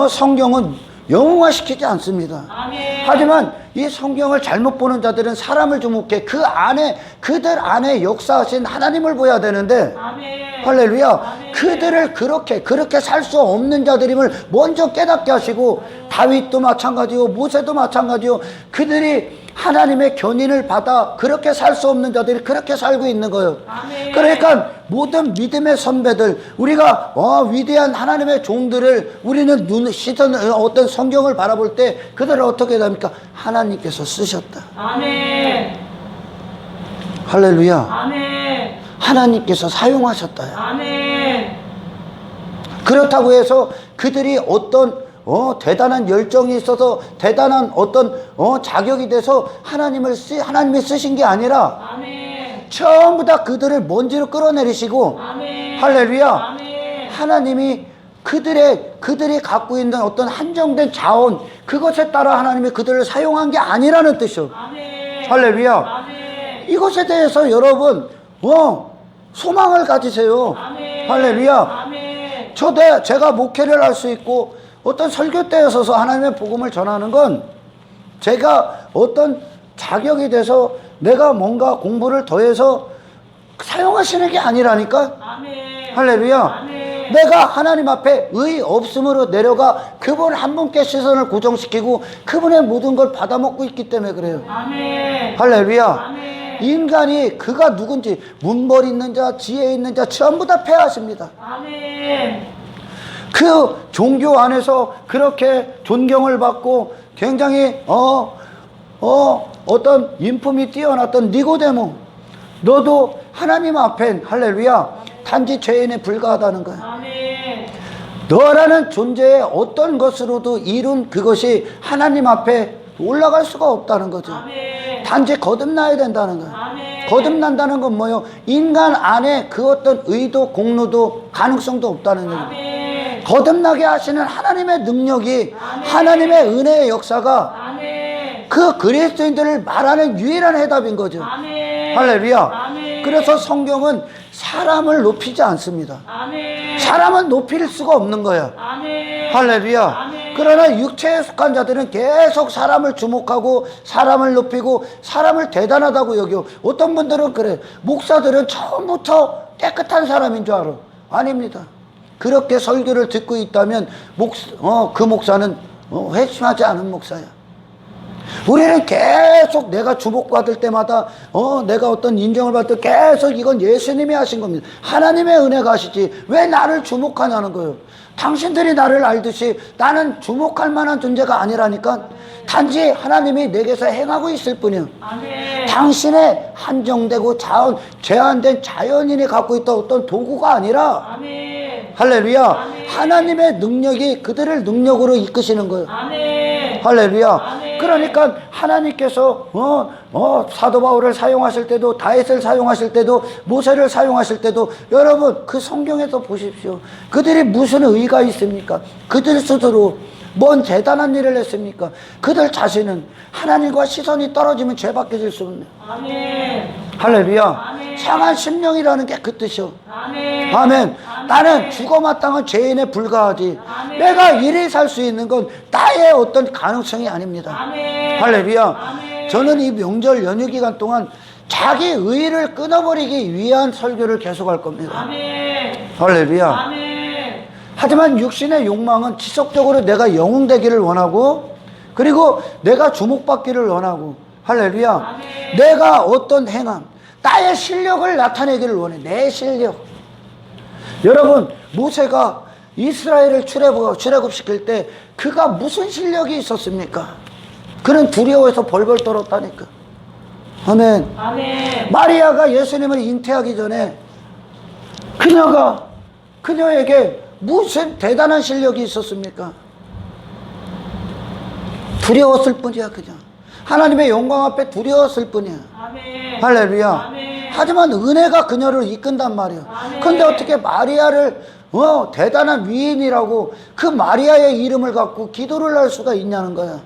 성경은 영웅화시키지 않습니다. 아멘. 하지만 이 성경을 잘못 보는 자들은 사람을 주목해 그들 안에 역사하신 하나님을 보여야 되는데 아멘. 할렐루야. 아멘. 그들을 그렇게 살 수 없는 자들임을 먼저 깨닫게 하시고 다윗도 마찬가지요, 모세도 마찬가지요. 그들이 하나님의 견인을 받아 그렇게 살 수 없는 자들이 그렇게 살고 있는 거예요. 아멘. 그러니까 모든 믿음의 선배들, 우리가 위대한 하나님의 종들을 우리는 어떤 성경을 바라볼 때 그들을 어떻게 합니까? 하나님께서 쓰셨다. 아멘. 할렐루야. 아멘. 하나님께서 사용하셨다. 아멘. 그렇다고 해서 그들이 어떤 대단한 열정이 있어서 대단한 어떤 자격이 돼서 하나님이 쓰신 게 아니라 아멘. 전부 다 그들을 먼지로 끌어내리시고 아멘. 할렐루야. 아멘. 하나님이 그들이 갖고 있는 어떤 한정된 자원, 그것에 따라 하나님이 그들을 사용한 게 아니라는 뜻이요. 아멘. 할렐루야. 아멘. 이것에 대해서 여러분, 소망을 가지세요. 아멘. 할렐루야. 아멘. 제가 목회를 할 수 있고 어떤 설교대에 서서 하나님의 복음을 전하는 건 제가 어떤 자격이 돼서 내가 뭔가 공부를 더해서 사용하시는 게 아니라니까. 아멘. 할렐루야. 아멘. 내가 하나님 앞에 의 없음으로 내려가 그분 한 분께 시선을 고정시키고 그분의 모든 걸 받아먹고 있기 때문에 그래요. 아멘. 할렐루야. 아멘. 인간이 그가 누군지 문벌 있는 자, 지혜 있는 자 전부 다 패하십니다. 아멘. 그 종교 안에서 그렇게 존경을 받고 굉장히 어떤 인품이 뛰어났던 니고데모, 너도 하나님 앞엔 할렐루야 단지 죄인에 불과하다는 거야. 아멘. 너라는 존재의 어떤 것으로도 이룬 그것이 하나님 앞에 올라갈 수가 없다는 거죠. 아멘. 단지 거듭나야 된다는 거야. 아멘. 거듭난다는 건 뭐예요? 인간 안에 그 어떤 의도, 공로도 가능성도 없다는 거예요. 아멘. 거듭나게 하시는 하나님의 능력이, 아멘. 하나님의 은혜의 역사가 아멘. 그 그리스도인들을 말하는 유일한 해답인 거죠. 아멘. 할렐루야. 아멘. 그래서 성경은 사람을 높이지 않습니다. 아멘. 사람은 높일 수가 없는 거야. 아멘. 할렐루야. 아멘. 그러나 육체에 속한 자들은 계속 사람을 주목하고 사람을 높이고 사람을 대단하다고 여겨. 어떤 분들은 그래. 목사들은 처음부터 깨끗한 사람인 줄 알아. 아닙니다. 그렇게 설교를 듣고 있다면 그 목사는 회심하지 않은 목사야. 우리는 계속 내가 주목받을 때마다 내가 어떤 인정을 받을 때 계속 이건 예수님이 하신 겁니다. 하나님의 은혜가 하시지 왜 나를 주목하냐는 거예요. 당신들이 나를 알듯이 나는 주목할 만한 존재가 아니라니까. 단지 하나님이 내게서 행하고 있을 뿐이에요. 아멘. 당신의 한정되고 제한된 자연인이 갖고 있던 어떤 도구가 아니라 아멘. 할렐루야. 아멘. 하나님의 능력이 그들을 능력으로 이끄시는 거예요. 아멘. 할렐루야. 아멘. 그러니까 하나님께서 사도 바울을 사용하실 때도, 다윗을 사용하실 때도, 모세를 사용하실 때도 여러분 그 성경에서 보십시오. 그들이 무슨 의가 있습니까? 그들 스스로 뭔 대단한 일을 했습니까? 그들 자신은 하나님과 시선이 떨어지면 죄밖에 질 수 없네요. 아멘. 할렐루야. 아멘. 상한 심령이라는 게 그 뜻이요. 아멘. 아멘. 아멘. 나는 죽어 마땅한 죄인에 불과하지. 아멘. 내가 이리 살 수 있는 건 나의 어떤 가능성이 아닙니다. 아멘. 할렐루야. 아멘. 저는 이 명절 연휴 기간 동안 자기 의를 끊어버리기 위한 설교를 계속할 겁니다. 아멘. 할렐루야. 아멘. 하지만 육신의 욕망은 지속적으로 내가 영웅되기를 원하고, 그리고 내가 주목받기를 원하고, 할렐루야. 아멘. 내가 어떤 행함, 나의 실력을 나타내기를 원해. 내 실력. 여러분, 모세가 이스라엘을 출애굽시킬 때 그가 무슨 실력이 있었습니까? 그는 두려워해서 벌벌 떨었다니까. 아멘. 아멘. 마리아가 예수님을 잉태하기 전에 그녀에게 무슨 대단한 실력이 있었습니까? 두려웠을 뿐이야. 그냥 하나님의 영광 앞에 두려웠을 뿐이야. 아멘. 할렐루야. 아멘. 하지만 은혜가 그녀를 이끈단 말이야. 아멘. 근데 어떻게 마리아를 대단한 위인이라고 그 마리아의 이름을 갖고 기도를 할 수가 있냐는 거야.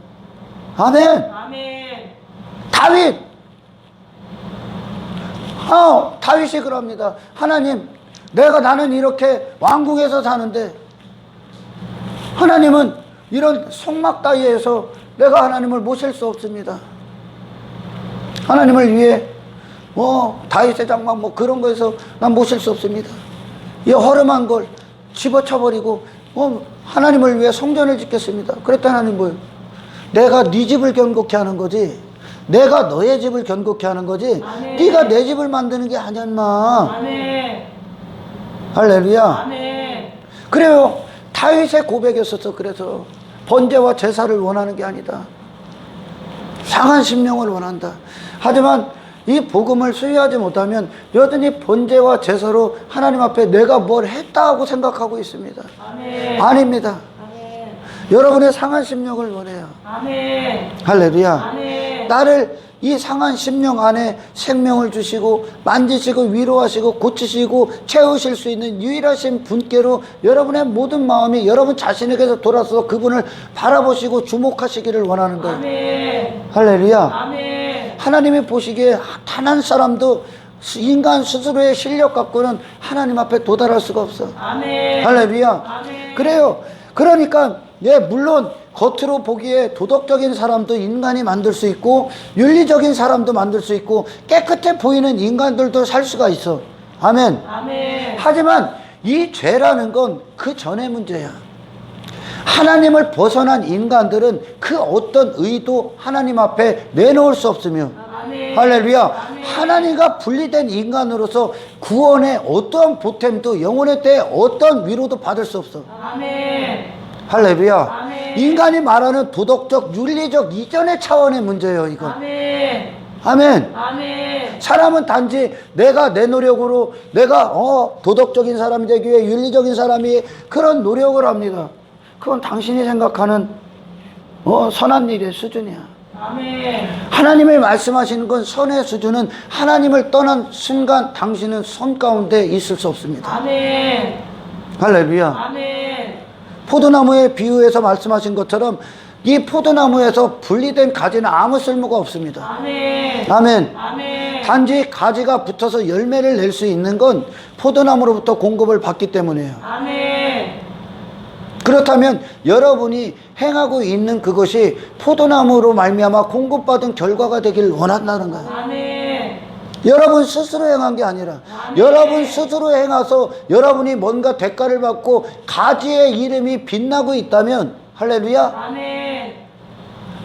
아멘. 아멘. 다윗이 그럽니다. 하나님, 나는 이렇게 왕궁에서 사는데 하나님은 이런 성막 따위에서 내가 하나님을 모실 수 없습니다. 하나님을 위해 다윗의 장막 그런 거에서 난 모실 수 없습니다. 이 허름한 걸 집어쳐버리고 하나님을 위해 성전을 짓겠습니다. 그랬더니 하나님 뭐예요? 내가 네 집을 견고케 하는 거지, 내가 너의 집을 견고케 하는 거지, 아멘. 네가 내 집을 만드는 게 아니야 인마. 아멘. 할렐루야. 아멘. 그래요. 다윗의 고백이었어서 그래서 번제와 제사를 원하는 게 아니다. 상한 심령을 원한다. 하지만 이 복음을 수용하지 못하면 여전히 번제와 제사로 하나님 앞에 내가 뭘 했다고 생각하고 있습니다. 아멘. 아닙니다. 아멘. 여러분의 상한 심령을 원해요. 아멘. 할렐루야. 아멘. 나를 이 상한 심령 안에 생명을 주시고 만지시고 위로하시고 고치시고 채우실 수 있는 유일하신 분께로 여러분의 모든 마음이 여러분 자신에게서 돌아서 그분을 바라보시고 주목하시기를 원하는 거예요. 아멘. 할렐루야. 아멘. 하나님이 보시기에 단 한 사람도 인간 스스로의 실력 갖고는 하나님 앞에 도달할 수가 없어. 아멘. 할렐루야. 아멘. 그래요. 그러니까 물론 겉으로 보기에 도덕적인 사람도 인간이 만들 수 있고 윤리적인 사람도 만들 수 있고 깨끗해 보이는 인간들도 살 수가 있어. 아멘. 아멘. 하지만 이 죄라는 건 그 전의 문제야. 하나님을 벗어난 인간들은 그 어떤 의도 하나님 앞에 내놓을 수 없으며, 아멘. 할렐루야. 아멘. 하나님과 분리된 인간으로서 구원의 어떠한 보탬도 영혼의 때에 어떤 위로도 받을 수 없어. 아멘. 할렐루야. 아멘. 인간이 말하는 도덕적 윤리적 이전의 차원의 문제예요, 이거. 아멘. 아멘. 아멘. 사람은 단지 내가 내 노력으로 내가 도덕적인 사람이 되기 위해 윤리적인 사람이 그런 노력을 합니다. 그건 당신이 생각하는 선한 일의 수준이야. 아멘. 하나님이 말씀하시는 건 선의 수준은 하나님을 떠난 순간 당신은 선 가운데 있을 수 없습니다. 아멘. 할렐루야. 아멘. 포도나무의 비유에서 말씀하신 것처럼 이 포도나무에서 분리된 가지는 아무 쓸모가 없습니다. 아멘. 아멘. 아멘. 단지 가지가 붙어서 열매를 낼 수 있는 건 포도나무로부터 공급을 받기 때문이에요. 아멘. 그렇다면 여러분이 행하고 있는 그것이 포도나무로 말미암아 공급받은 결과가 되기를 원한다는 거예요. 아멘. 여러분 스스로 행한 게 아니라 아멘. 여러분 스스로 행해서 여러분이 뭔가 대가를 받고 가지의 이름이 빛나고 있다면, 할렐루야, 아멘.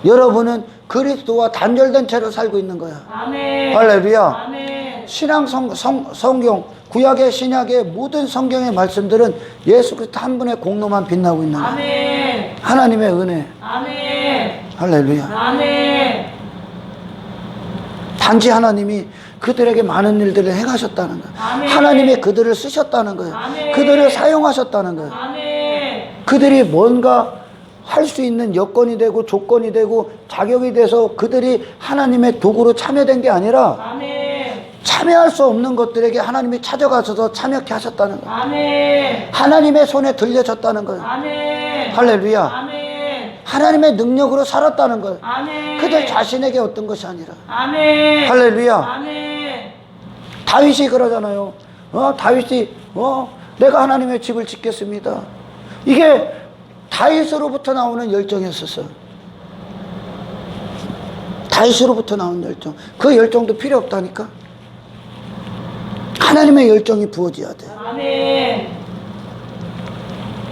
여러분은 그리스도와 단절된 채로 살고 있는 거야. 아멘. 할렐루야. 아멘. 신앙 성경 구약의 신약의 모든 성경의 말씀들은 예수 그리스도 한 분의 공로만 빛나고 있는 거야. 아멘. 하나님의 은혜. 아멘. 할렐루야. 아멘. 단지 하나님이 그들에게 많은 일들을 행하셨다는 거예요. 아멘. 하나님이 그들을 쓰셨다는 거예요. 아멘. 그들을 사용하셨다는 거예요. 아멘. 그들이 뭔가 할 수 있는 여건이 되고 조건이 되고 자격이 돼서 그들이 하나님의 도구로 참여된 게 아니라 아멘. 참여할 수 없는 것들에게 하나님이 찾아가셔서 참여케 하셨다는 거예요. 아멘. 하나님의 손에 들려졌다는 거예요. 아멘. 할렐루야. 아멘. 하나님의 능력으로 살았다는 거예요. 아멘. 그들 자신에게 어떤 것이 아니라. 아멘. 할렐루야. 아멘. 다윗이 그러잖아요. 다윗이 내가 하나님의 집을 짓겠습니다. 이게 다윗으로부터 나오는 열정이었었어. 다윗으로부터 나오는 열정. 그 열정도 필요 없다니까. 하나님의 열정이 부어져야 돼. 아멘.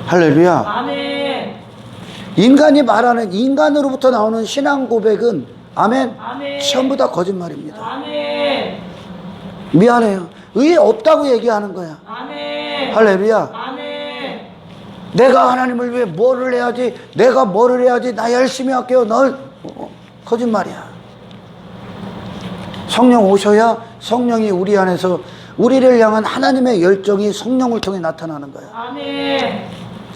할렐루야. 아멘. 인간이 말하는 인간으로부터 나오는 신앙 고백은 아멘. 아멘. 전부 다 거짓말입니다. 아멘. 미안해요. 의 없다고 얘기하는 거야. 아멘. 할렐루야. 아멘. 내가 하나님을 위해 뭐를 해야지, 내가 뭐를 해야지, 나 열심히 할게요. 널 거짓말이야. 성령 오셔야 성령이 우리 안에서 우리를 향한 하나님의 열정이 성령을 통해 나타나는 거야. 아멘.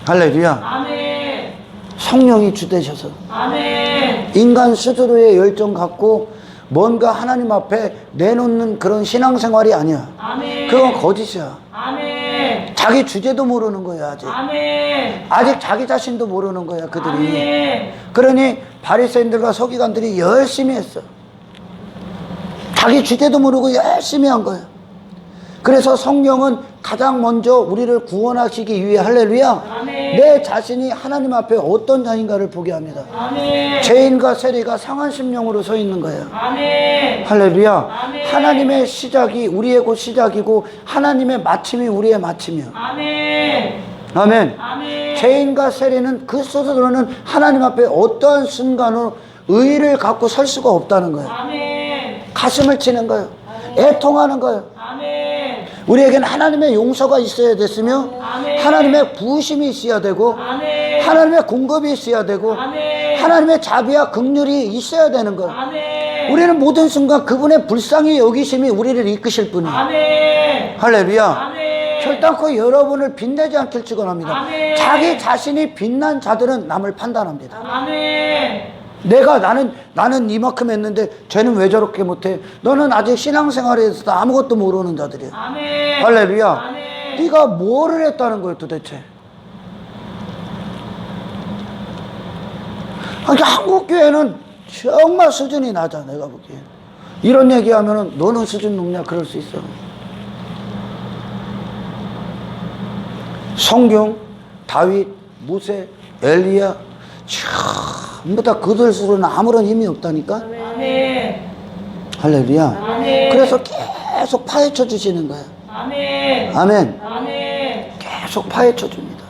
할렐루야. 아멘. 성령이 주되셔서 아멘. 인간 스스로의 열정 갖고 뭔가 하나님 앞에 내놓는 그런 신앙생활이 아니야. 아멘. 그건 거짓이야. 아멘. 자기 주제도 모르는 거야. 아직 자기 자신도 모르는 거야, 그들이. 아멘. 그러니 바리새인들과 서기관들이 열심히 했어. 자기 주제도 모르고 열심히 한 거야. 그래서 성령은 가장 먼저 우리를 구원하시기 위해, 할렐루야, 아멘. 내 자신이 하나님 앞에 어떤 자인가를 보게 합니다. 아멘. 죄인과 세리가 상한 심령으로 서 있는 거예요. 아멘. 할렐루야. 아멘. 하나님의 시작이 우리의 곧 시작이고 하나님의 마침이 우리의 마침이요. 아멘. 아멘. 아멘. 죄인과 세리는 그 스스로는 하나님 앞에 어떠한 순간으로 의의를 갖고 설 수가 없다는 거예요. 아멘. 가슴을 치는 거예요. 애통하는 거예요. 아멘. 우리에게는 하나님의 용서가 있어야 됐으며 아멘. 하나님의 부으심이 있어야 되고 아멘. 하나님의 공급이 있어야 되고 아멘. 하나님의 자비와 긍휼이 있어야 되는 거예요. 아멘. 우리는 모든 순간 그분의 불쌍히 여기심이 우리를 이끄실 분이에요. 아멘. 할렐루야. 아멘. 결단코 여러분을 빛내지 않길 축원합니다. 아멘. 자기 자신이 빛난 자들은 남을 판단합니다. 아멘. 나는 이만큼 했는데 쟤는 왜 저렇게 못해? 너는 아직 신앙생활에 있어서 아무것도 모르는 자들이야. 아멘. 할렐루야. 아멘. 네가 뭐를 했다는 거예요 도대체? 그러니까 한국 교회는 정말 수준이 낮아. 내가 보기에 이런 얘기하면은 너는 수준 높냐 그럴 수 있어. 성경, 다윗, 모세, 엘리야 전부 다 그들 수로는 아무런 힘이 없다니까. 아멘. 할렐루야. 아멘. 그래서 계속 파헤쳐 주시는 거야. 아멘. 아멘. 아멘. 계속 파헤쳐 줍니다.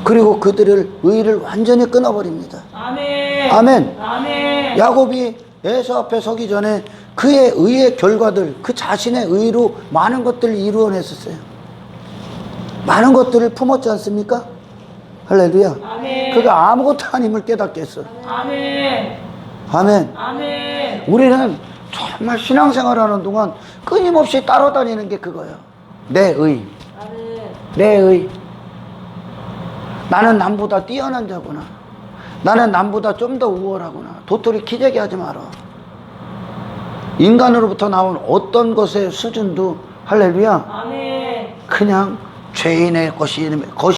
그리고 그들을 의를 완전히 끊어버립니다. 아멘. 아멘. 아멘. 야곱이 예수 앞에 서기 전에 그의 의의 결과들, 그 자신의 의로 많은 것들을 이루어냈었어요. 많은 것들을 품었지 않습니까? 할렐루야. 아멘. 그가 아무것도 아님을 깨닫겠어. 아멘. 아멘. 아멘. 우리는 정말 신앙생활하는 동안 끊임없이 따라다니는 게 그거예요. 내 의. 아멘. 내 의. 나는 남보다 뛰어난 자구나. 나는 남보다 좀 더 우월하구나. 도토리 기재기 하지 마라. 인간으로부터 나온 어떤 것의 수준도 할렐루야. 아멘. 그냥 죄인의 것이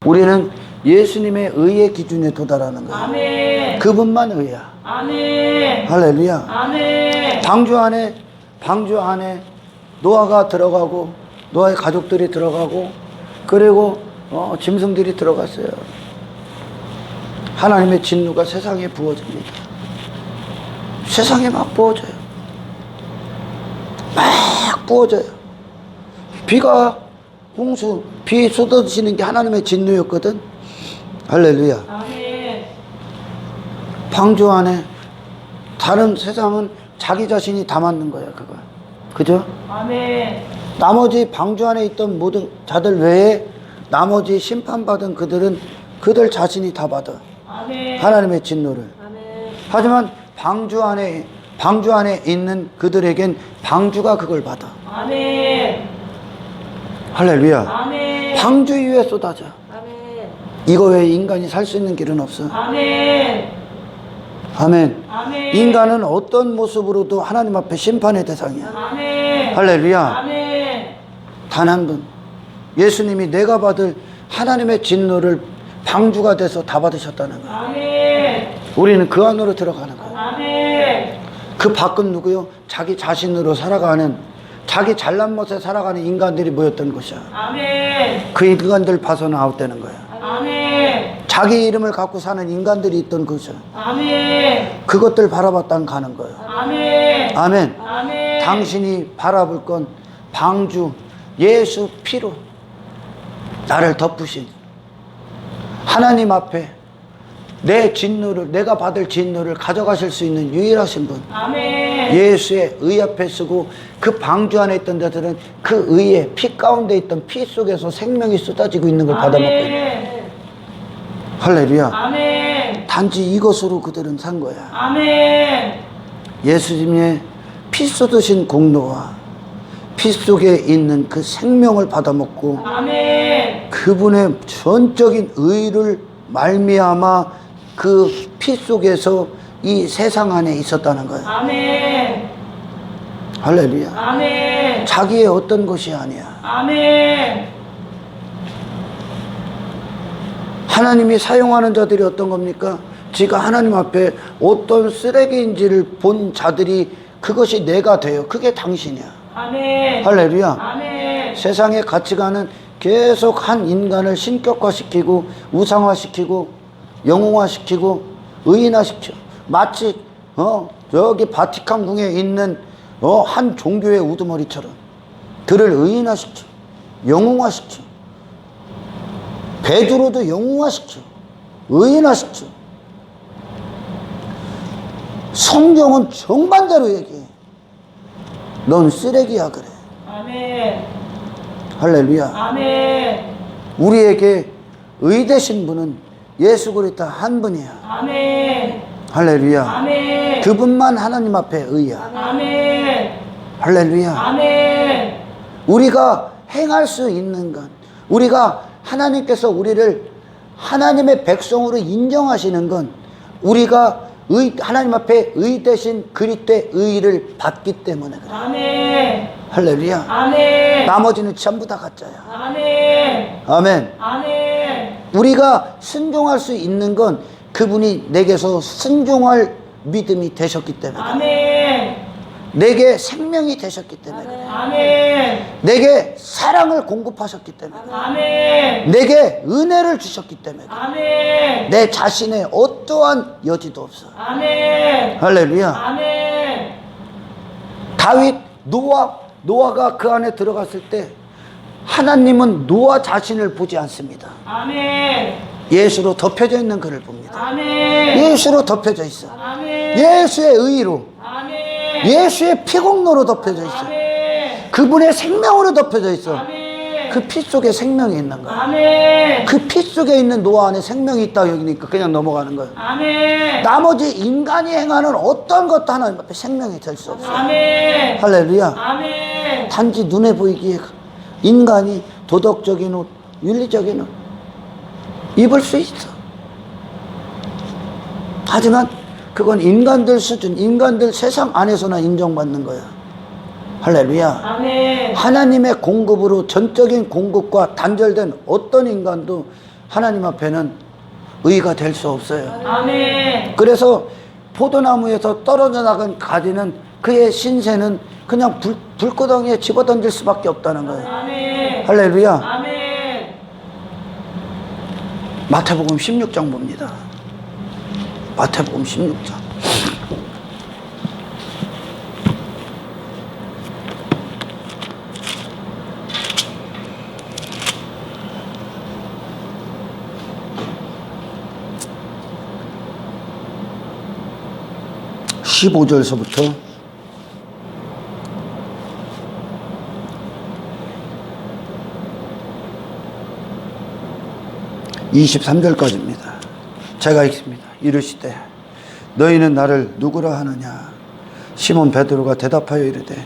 우리는 예수님의 의의 기준에 도달하는 거예요. 아멘. 그분만 의야. 아멘. 할렐루야. 아멘. 방주 안에 노아가 들어가고 노아의 가족들이 들어가고 그리고 짐승들이 들어갔어요. 하나님의 진노가 세상에 부어집니다. 세상에 막 부어져요. 막 부어져요. 비가 홍수, 비 쏟아지는 게 하나님의 진노였거든. 할렐루야. 아멘. 방주 안에 다른 세상은 자기 자신이 다 맞는 거야, 그거. 그죠? 아멘. 나머지 방주 안에 있던 모든 자들 외에 나머지 심판받은 그들은 그들 자신이 다 받아. 아멘. 하나님의 진노를. 아멘. 하지만 방주 안에 있는 그들에겐 방주가 그걸 받아. 아멘. 할렐루야. 아멘. 방주 위에 쏟아져. 아멘. 이거 외에 인간이 살 수 있는 길은 없어. 아멘. 아멘. 아멘. 인간은 어떤 모습으로도 하나님 앞에 심판의 대상이야. 아멘. 할렐루야. 아멘. 단 한 분. 예수님이 내가 받을 하나님의 진노를 방주가 돼서 다 받으셨다는 거야. 아멘. 우리는 그 안으로 들어가는 거야. 아멘. 그 밖은 누구요? 자기 자신으로 살아가는, 자기 잘난 멋에 살아가는 인간들이 모였던 것이야. 아멘. 그 인간들 봐서는 아웃되는 거야. 아멘. 자기 이름을 갖고 사는 인간들이 있던 거죠. 아멘. 그것들 바라봤다 가는 거예요. 아멘. 아멘. 아멘. 당신이 바라볼 건 방주 예수 피로 나를 덮으신 하나님 앞에 내 진노를, 내가 받을 진노를 가져가실 수 있는 유일하신 분. 아멘. 예수의 의 앞에 쓰고 그 방주 안에 있던 자들은 그 의의 피 가운데 있던 피 속에서 생명이 쏟아지고 있는 걸 받아먹고 있는. 할렐루야. 아멘. 단지 이것으로 그들은 산 거야. 아멘. 예수님의 피 쏟으신 공로와 피 속에 있는 그 생명을 받아먹고 아멘. 그분의 전적인 의를 말미암아 그 피 속에서 이 세상 안에 있었다는 거예요. 아멘. 할렐루야. 아멘. 자기의 어떤 것이 아니야. 아멘. 하나님이 사용하는 자들이 어떤 겁니까? 지가 하나님 앞에 어떤 쓰레기인지를 본 자들이 그것이 내가 돼요. 그게 당신이야. 아멘. 할렐루야. 아멘. 세상의 가치관은 계속 한 인간을 신격화시키고 우상화시키고 영웅화시키고 의인화시켜. 마치 저기 바티칸 궁에 있는 한 종교의 우두머리처럼 그를 의인화시켜, 영웅화시켜. 베드로도 영웅화시켜, 의인화시켜. 성경은 정반대로 얘기해. 넌 쓰레기야 그래. 아멘. 할렐루야. 아멘. 우리에게 의 되신 분은 예수 그리스도 한 분이야. 아멘. 할렐루야. 아멘. 그분만 하나님 앞에 의야. 아멘. 할렐루야. 아멘. 우리가 행할 수 있는 것, 우리가 하나님께서 우리를 하나님의 백성으로 인정하시는 건 우리가 하나님 앞에 의 대신 그리스도의 의를 받기 때문에 그래요. 아멘. 할렐루야. 아멘. 나머지는 전부 다 가짜야. 아멘. 아멘. 아멘. 우리가 순종할 수 있는 건 그분이 내게서 순종할 믿음이 되셨기 때문에 그래요. 아멘. 내게 생명이 되셨기 때문에 그래요. 아멘. 내게 사랑을 공급하셨기 때문에 그래요. 아멘. 내게 은혜를 주셨기 때문에 그래요. 아멘. 내 자신의 어떠한 여지도 없어. 아멘. 할렐루야. 아멘. 다윗, 노아가 그 안에 들어갔을 때 하나님은 노아 자신을 보지 않습니다. 아멘. 예수로 덮여져 있는 그를 봅니다. 아멘. 예수로 덮여져 있어. 아멘. 예수의 의로, 아멘. 예수의 피공로로 덮여져 있어. 아멘. 그분의 생명으로 덮여져 있어. 아멘. 그 피 속에 생명이 있는 거야. 아멘. 그 피 속에 있는 노아 안에 생명이 있다 여기니까 그냥 넘어가는 거야. 아멘. 나머지 인간이 행하는 어떤 것도 하나님 앞에 생명이 될 수 없어. 아멘. 할렐루야. 아멘. 단지 눈에 보이기에 인간이 도덕적인 옷, 윤리적인 옷 입을 수 있어. 하지만 그건 인간들 수준, 인간들 세상 안에서나 인정받는 거야. 할렐루야. 아멘. 하나님의 공급으로 전적인 공급과 단절된 어떤 인간도 하나님 앞에는 의가 될 수 없어요. 아멘. 그래서 포도나무에서 떨어져 나간 가지는 그의 신세는 그냥 불구덩이에 집어던질 수밖에 없다는 거예요. 아멘. 할렐루야. 아멘. 마태복음 16장 봅니다. 마태복음 16장. (15절서부터) (23절까지입니다) 제가 읽습니다. 이르시되 너희는 나를 누구라 하느냐. 시몬 베드로가 대답하여 이르되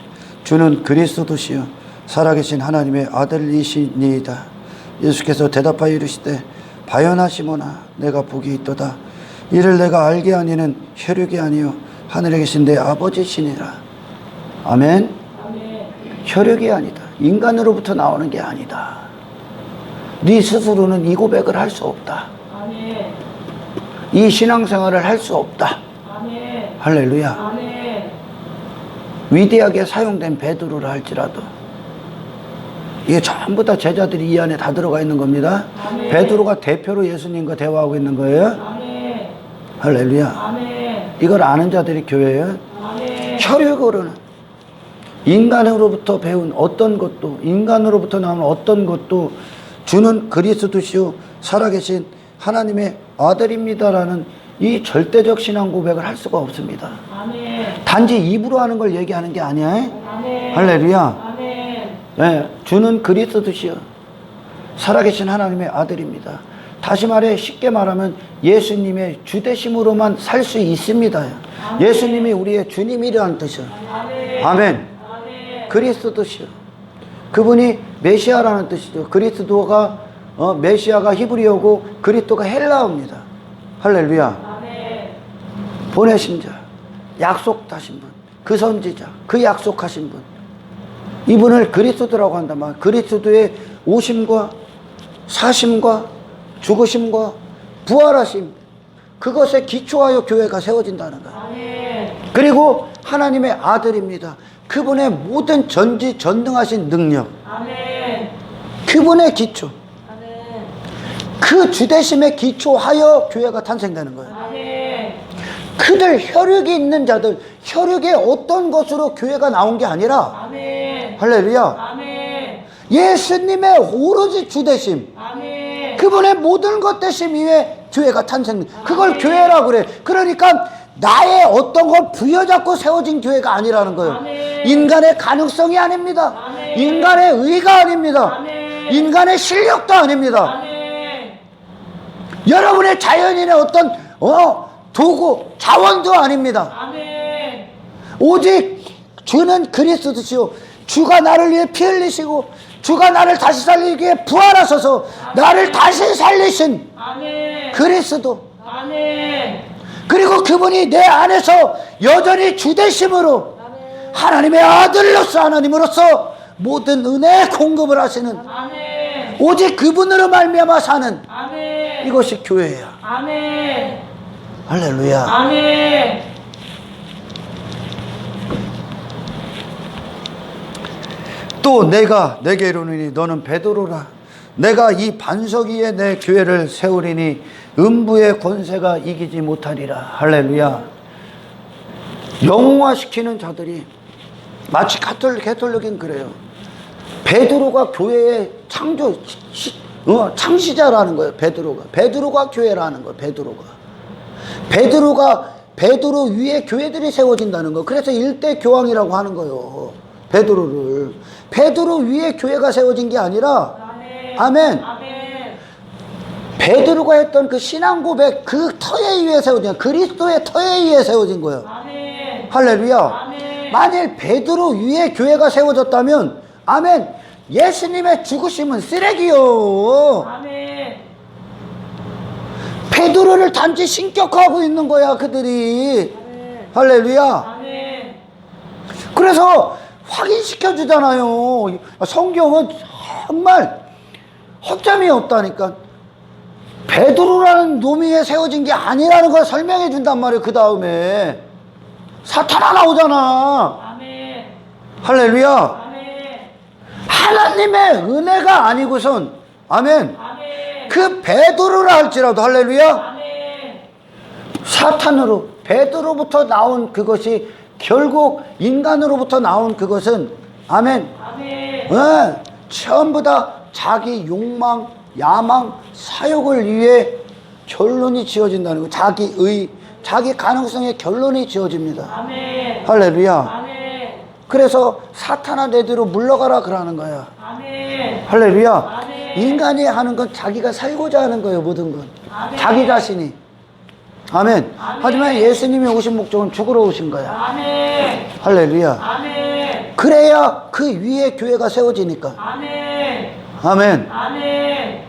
주는 그리스도시요 살아계신 하나님의 아들이시니이다. 예수께서 대답하여 이르시되 바요나 시몬아 내가 복이 있도다. 이를 내가 알게 하니는 혈육이 아니요 하늘에 계신 내 아버지시니라. 아멘. 아멘. 혈육이 아니다. 인간으로부터 나오는 게 아니다. 네 스스로는 이 고백을 할 수 없다. 아멘. 이 신앙생활을 할 수 없다. 아멘. 할렐루야. 아멘. 위대하게 사용된 베드로를 할지라도 이게 전부 다 제자들이 이 안에 다 들어가 있는 겁니다. 아멘. 베드로가 대표로 예수님과 대화하고 있는 거예요. 아멘. 할렐루야. 아멘. 이걸 아는 자들이 교회예요. 아멘. 혈육으로는 인간으로부터 배운 어떤 것도, 인간으로부터 나오는 어떤 것도 주는 그리스도시요 살아계신 하나님의 아들입니다라는 이 절대적 신앙 고백을 할 수가 없습니다. 아멘. 단지 입으로 하는 걸 얘기하는 게 아니야. 아멘. 할렐루야. 아멘. 네, 주는 그리스도시요 살아계신 하나님의 아들입니다. 다시 말해 쉽게 말하면 예수님의 주되심으로만 살 수 있습니다. 아멘. 예수님이 우리의 주님이라는 뜻이요. 아멘. 아멘. 아멘. 그리스도시요. 그분이 메시아라는 뜻이죠. 그리스도가 메시아가 히브리어고 그리스도가 헬라어입니다. 할렐루야. 아멘. 보내신 자, 약속하신 분, 그 선지자, 그 약속하신 분. 이분을 그리스도라고 한단 말이에요. 그리스도의 오심과 사심과 죽으심과 부활하심, 그것에 기초하여 교회가 세워진다는 거예요. 아멘. 그리고 하나님의 아들입니다. 그분의 모든 전지전능하신 능력, 아멘. 그분의 기초, 아멘. 그 주대심에 기초하여 교회가 탄생되는 거예요. 아멘. 그들 혈육이 있는 자들, 혈육의 어떤 것으로 교회가 나온 게 아니라 아멘. 할렐루야. 아멘. 예수님의 오로지 주대심, 아멘. 그분의 모든 것 대심 위에 교회가 탄생. 그걸 교회라고 그래. 그러니까 나의 어떤 걸 부여잡고 세워진 교회가 아니라는 거예요. 아멘. 인간의 가능성이 아닙니다. 아멘. 인간의 의가 아닙니다. 아멘. 인간의 실력도 아닙니다. 아멘. 여러분의 자연인의 어떤 도구, 자원도 아닙니다. 아멘. 오직 주는 그리스도시요 주가 나를 위해 피 흘리시고 주가 나를 다시 살리기 위해 부활하셔서 나를 다시 살리신 아멘. 그리스도. 아멘. 그리고 그분이 내 안에서 여전히 주되심으로 하나님의 아들로서 하나님으로서 모든 은혜 공급을 하시는 아멘. 오직 그분으로 말미암아 사는 아멘. 이것이 교회야. 아멘. 할렐루야. 아멘. 또 내가 내게 이르노니 너는 베드로라. 내가 이 반석 위에 내 교회를 세우리니 음부의 권세가 이기지 못하리라. 할렐루야. 영웅화시키는 자들이 마치 가톨릭은 그래요. 베드로가 교회의 창시자라는 거예요. 베드로가 교회라는 거예요. 베드로 위에 교회들이 세워진다는 거. 그래서 일대 교황이라고 하는 거예요. 베드로 위에 교회가 세워진 게 아니라 아멘. 아멘. 베드로가 했던 그 신앙 고백 그 터에 의해 세워진 그리스도의 터에 의해 세워진 거예요. 아멘. 할렐루야. 아멘. 만일 베드로 위에 교회가 세워졌다면 아멘. 예수님의 죽으심은 쓰레기요. 아멘. 베드로를 단지 신격화하고 있는 거야 그들이. 아멘. 할렐루야. 아멘. 그래서 확인시켜 주잖아요. 성경은 정말 허점이 없다니까. 베드로라는 놈이 세워진 게 아니라는 걸 설명해 준단 말이에요. 그 다음에 사탄아 나오잖아. 아멘. 할렐루야. 아멘. 하나님의 은혜가 아니고선 아멘. 아멘. 그 베드로라 할지라도 할렐루야. 아멘. 사탄으로 베드로부터 나온 그것이 결국 인간으로부터 나온 그것은 아멘. 아멘. 네, 전부 다 자기 욕망, 야망, 사욕을 위해 결론이 지어진다는 거. 자기 가능성의 결론이 지어집니다. 아멘. 할렐루야. 아멘. 그래서 사탄아 내 뒤로 물러가라 그러는 거야. 아멘. 할렐루야. 아멘. 인간이 하는 건 자기가 살고자 하는 거예요. 모든 건. 아멘. 자기 자신이. 아멘. 아멘. 하지만 예수님이 오신 목적은 죽으러 오신 거야. 아멘. 할렐루야. 아멘. 그래야 그 위에 교회가 세워지니까. 아멘. 아멘. 아멘.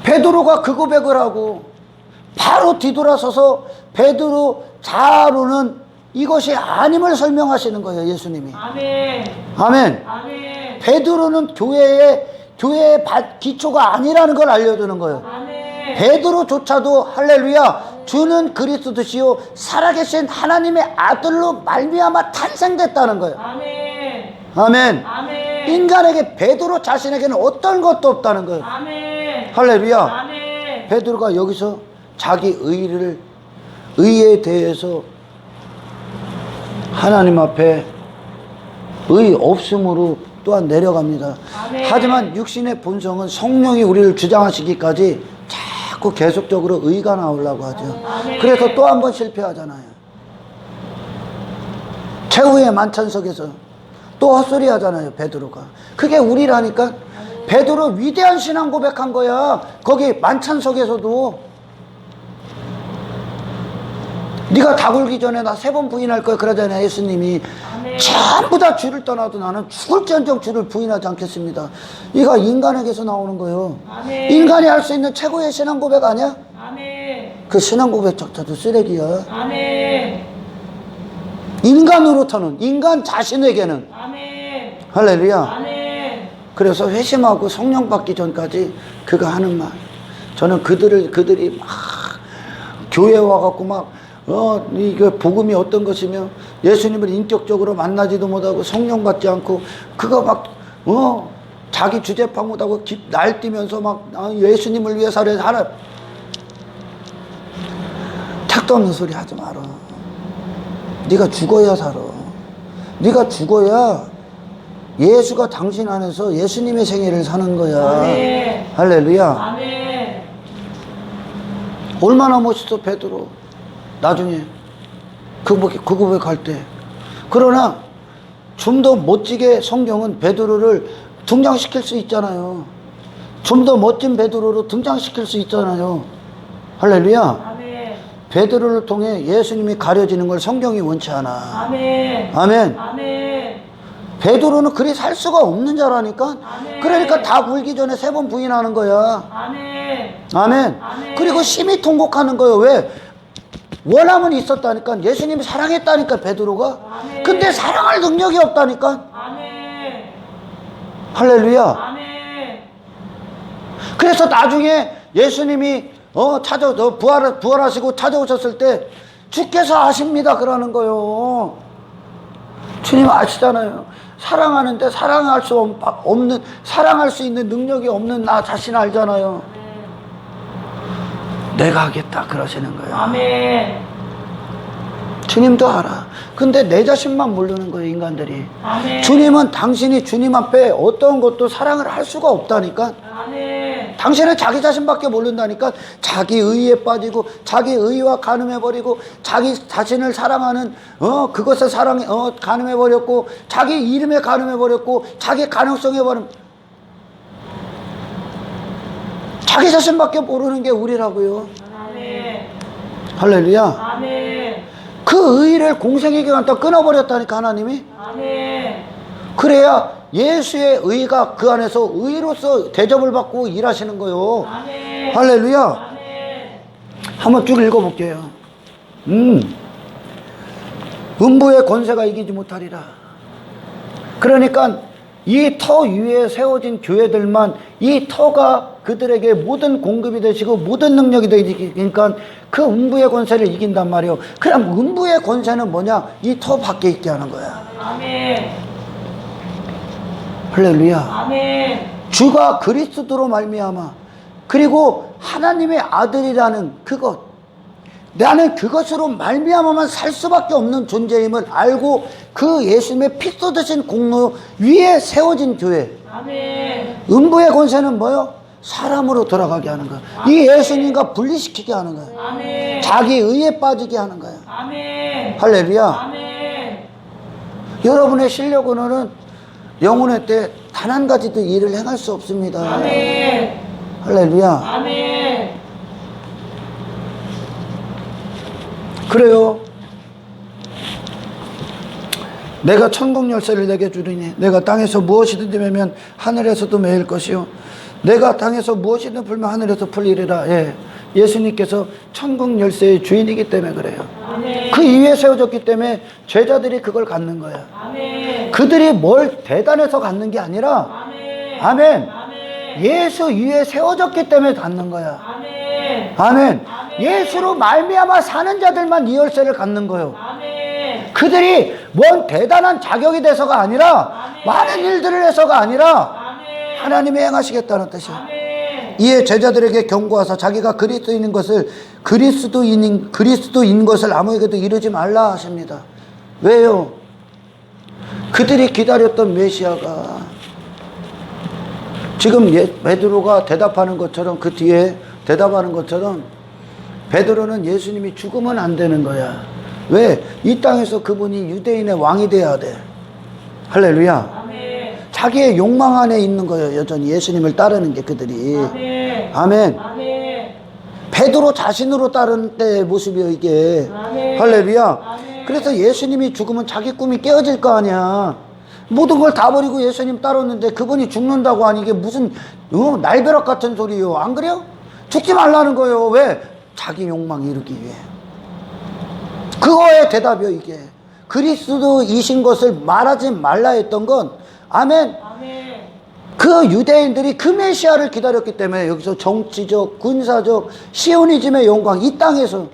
베드로가 그 고백을 하고 바로 뒤돌아서서 베드로 자로는 이것이 아님을 설명하시는 거예요. 예수님이. 아멘. 아멘. 아멘. 베드로는 교회의 기초가 아니라는 걸 알려주는 거예요. 아멘. 베드로조차도 할렐루야 주는 그리스도시요 살아계신 하나님의 아들로 말미암아 탄생됐다는 거예요. 아멘. 아멘. 아멘. 인간에게 베드로 자신에게는 어떤 것도 없다는 거예요. 아멘. 할렐루야. 아멘. 베드로가 여기서 자기 의에 대해서 하나님 앞에 의 없음으로 또한 내려갑니다. 아멘. 하지만 육신의 본성은 성령이 우리를 주장하시기까지 자꾸 계속적으로 의가 나오려고 하죠. 아멘. 그래서 또 한 번 실패하잖아요. 최후의 만찬석에서 또 헛소리 하잖아요. 베드로가. 그게 우리라니까. 베드로 위대한 신앙 고백한 거야. 거기 만찬석에서도 네가 다 굴기 전에 나 3번 부인할 거야 그러잖아요. 예수님이. 아멘. 전부 다 주를 떠나도 나는 죽을지언정 주를 부인하지 않겠습니다. 이거 인간에게서 나오는 거예요. 아멘. 인간이 할 수 있는 최고의 신앙 고백 아니야? 아멘. 그 신앙 고백조차도 쓰레기야. 아멘. 인간으로서는 인간 자신에게는 아멘. 할렐루야. 아멘. 그래서 회심하고 성령 받기 전까지 그가 하는 말. 저는 그들이 막 교회 와갖고 막 이거 복음이 어떤 것이며 예수님을 인격적으로 만나지도 못하고 성령 받지 않고 그거 막 자기 주제파 못하고 날뛰면서 막 예수님을 위해 살아야 하나. 택도 없는 소리 하지 마라. 네가 죽어야 살아. 네가 죽어야 예수가 당신 안에서 예수님의 생애를 사는 거야. 아멘. 할렐루야. 아멘. 얼마나 멋있어 베드로. 나중에 그 고백할 때. 그러나 좀 더 멋지게 성경은 베드로를 등장시킬 수 있잖아요. 좀 더 멋진 베드로로 등장시킬 수 있잖아요. 할렐루야. 아멘. 베드로를 통해 예수님이 가려지는 걸 성경이 원치 않아. 아멘. 아멘. 아멘. 베드로는 그리 살 수가 없는 자라니까. 아멘. 그러니까 다 굴기 전에 3번 부인하는 거야. 아멘. 아멘. 아멘. 그리고 심히 통곡하는 거예요. 왜? 원함은 있었다니까. 예수님이 사랑했다니까, 베드로가. 아멘. 근데 사랑할 능력이 없다니까. 아멘. 할렐루야. 아멘. 그래서 나중에 예수님이 부활하시고 찾아오셨을 때 주께서 아십니다 그러는 거요. 주님 아시잖아요. 사랑하는데 사랑할 수 있는 능력이 없는 나 자신 알잖아요. 내가 하겠다 그러시는 거예요. 아멘. 주님도 알아. 근데 내 자신만 모르는 거예요, 인간들이. 아멘. 주님은 당신이 주님 앞에 어떤 것도 사랑을 할 수가 없다니까. 아멘. 당신은 자기 자신밖에 모른다니까. 자기 의에 빠지고 자기 의와 간음해버리고 자기 자신을 사랑하는 그것을 간음해버렸고 자기 이름에 간음해버렸고 자기 가능성에 자기 자신밖에 모르는 게 우리라고요. 아멘. 할렐루야. 아멘. 그 의를 공생에게 갖다 끊어버렸다니까 하나님이. 아멘. 그래야 예수의 의가 그 안에서 의로서 대접을 받고 일하시는 거요. 아멘. 할렐루야. 아멘. 한번 쭉 읽어볼게요. 음부의 권세가 이기지 못하리라. 그러니까 이 터 위에 세워진 교회들만 이 터가 그들에게 모든 공급이 되시고 모든 능력이 되니까 그 음부의 권세를 이긴단 말이에요. 그럼 음부의 권세는 뭐냐? 이 터 밖에 있게 하는 거야. 아멘. 할렐루야. 아멘. 주가 그리스도로 말미암아 그리고 하나님의 아들이라는 그것, 나는 그것으로 말미암아만 살 수밖에 없는 존재임을 알고 그 예수님의 피 쏟으신 공로 위에 세워진 교회. 아멘. 음부의 권세는 뭐요? 사람으로 돌아가게 하는 거야. 이 예수님과 분리시키게 하는 거야. 아멘. 자기 의에 빠지게 하는 거야. 아멘. 할렐루야. 아멘. 여러분의 실력으로는 영혼의 때 단 한 가지도 일을 행할 수 없습니다. 아멘. 할렐루야. 아멘. 그래요. 내가 천국 열쇠를 내게 주리니 내가 땅에서 무엇이든지 매면 하늘에서도 매일 것이요 내가 땅에서 무엇이든 풀면 하늘에서 풀리리라. 예. 예수님께서 천국 열쇠의 주인이기 때문에 그래요. 아멘. 그 위에 세워졌기 때문에 제자들이 그걸 갖는 거야. 아멘. 그들이 뭘 대단해서 갖는 게 아니라 아멘. 아멘. 아멘. 예수 위에 세워졌기 때문에 갖는 거야. 아멘. 아멘. 예수로 말미암아 사는 자들만 이 열쇠를 갖는 거예요. 아멘. 그들이 뭔 대단한 자격이 돼서가 아니라 많은 일들을 해서가 아니라 아멘. 하나님이 행하시겠다는 뜻이에요. 아멘. 이에 제자들에게 경고하사 자기가 그리스도인 것을 그리스도인 것을 아무에게도 이루지 말라 하십니다. 왜요? 그들이 기다렸던 메시아가 지금 베드로가 대답하는 것처럼 그 뒤에 대답하는 것처럼 베드로는 예수님이 죽으면 안 되는 거야. 왜? 이 땅에서 그분이 유대인의 왕이 돼야 돼. 할렐루야. 아멘. 자기의 욕망 안에 있는 거예요. 여전히 예수님을 따르는 게 그들이. 아멘. 아멘. 아멘. 베드로 자신으로 따르는 때의 모습이에요 이게. 아멘. 할렐루야. 아멘. 그래서 예수님이 죽으면 자기 꿈이 깨어질 거 아니야. 모든 걸 다 버리고 예수님 따랐는데 그분이 죽는다고 하니 이게 무슨 날벼락 같은 소리예요. 안 그래요? 죽지 말라는 거예요. 왜? 자기 욕망 이루기 위해. 그거의 대답이요 이게. 그리스도이신 것을 말하지 말라 했던 건 아멘. 아멘. 그 유대인들이 그 메시아를 기다렸기 때문에 여기서 정치적, 군사적, 시오니즘의 영광 이 땅에서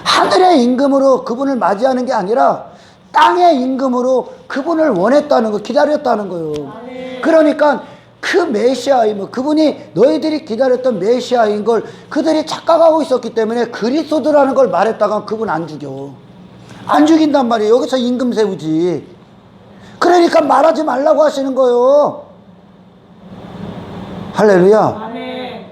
하늘의 임금으로 그분을 맞이하는 게 아니라 땅의 임금으로 그분을 원했다는 거, 기다렸다는 거예요. 아멘. 그러니까 그 메시아임, 그분이 너희들이 기다렸던 메시아인 걸 그들이 착각하고 있었기 때문에 그리스도라는 걸 말했다가 그분 안 죽여. 안 죽인단 말이에요. 여기서 임금 세우지. 그러니까 말하지 말라고 하시는 거예요. 할렐루야. 아멘.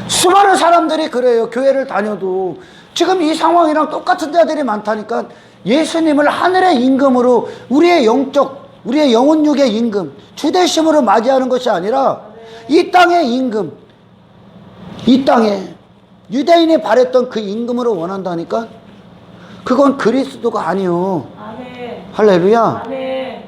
수많은 사람들이 그래요. 교회를 다녀도 지금 이 상황이랑 똑같은 자들이 많다니까. 예수님을 하늘의 임금으로 우리의 영혼육의 임금, 주대심으로 맞이하는 것이 아니라 이 땅의 임금, 이 땅에 유대인이 바랬던 그 임금으로 원한다니까. 그건 그리스도가 아니요. 아멘. 할렐루야. 아멘.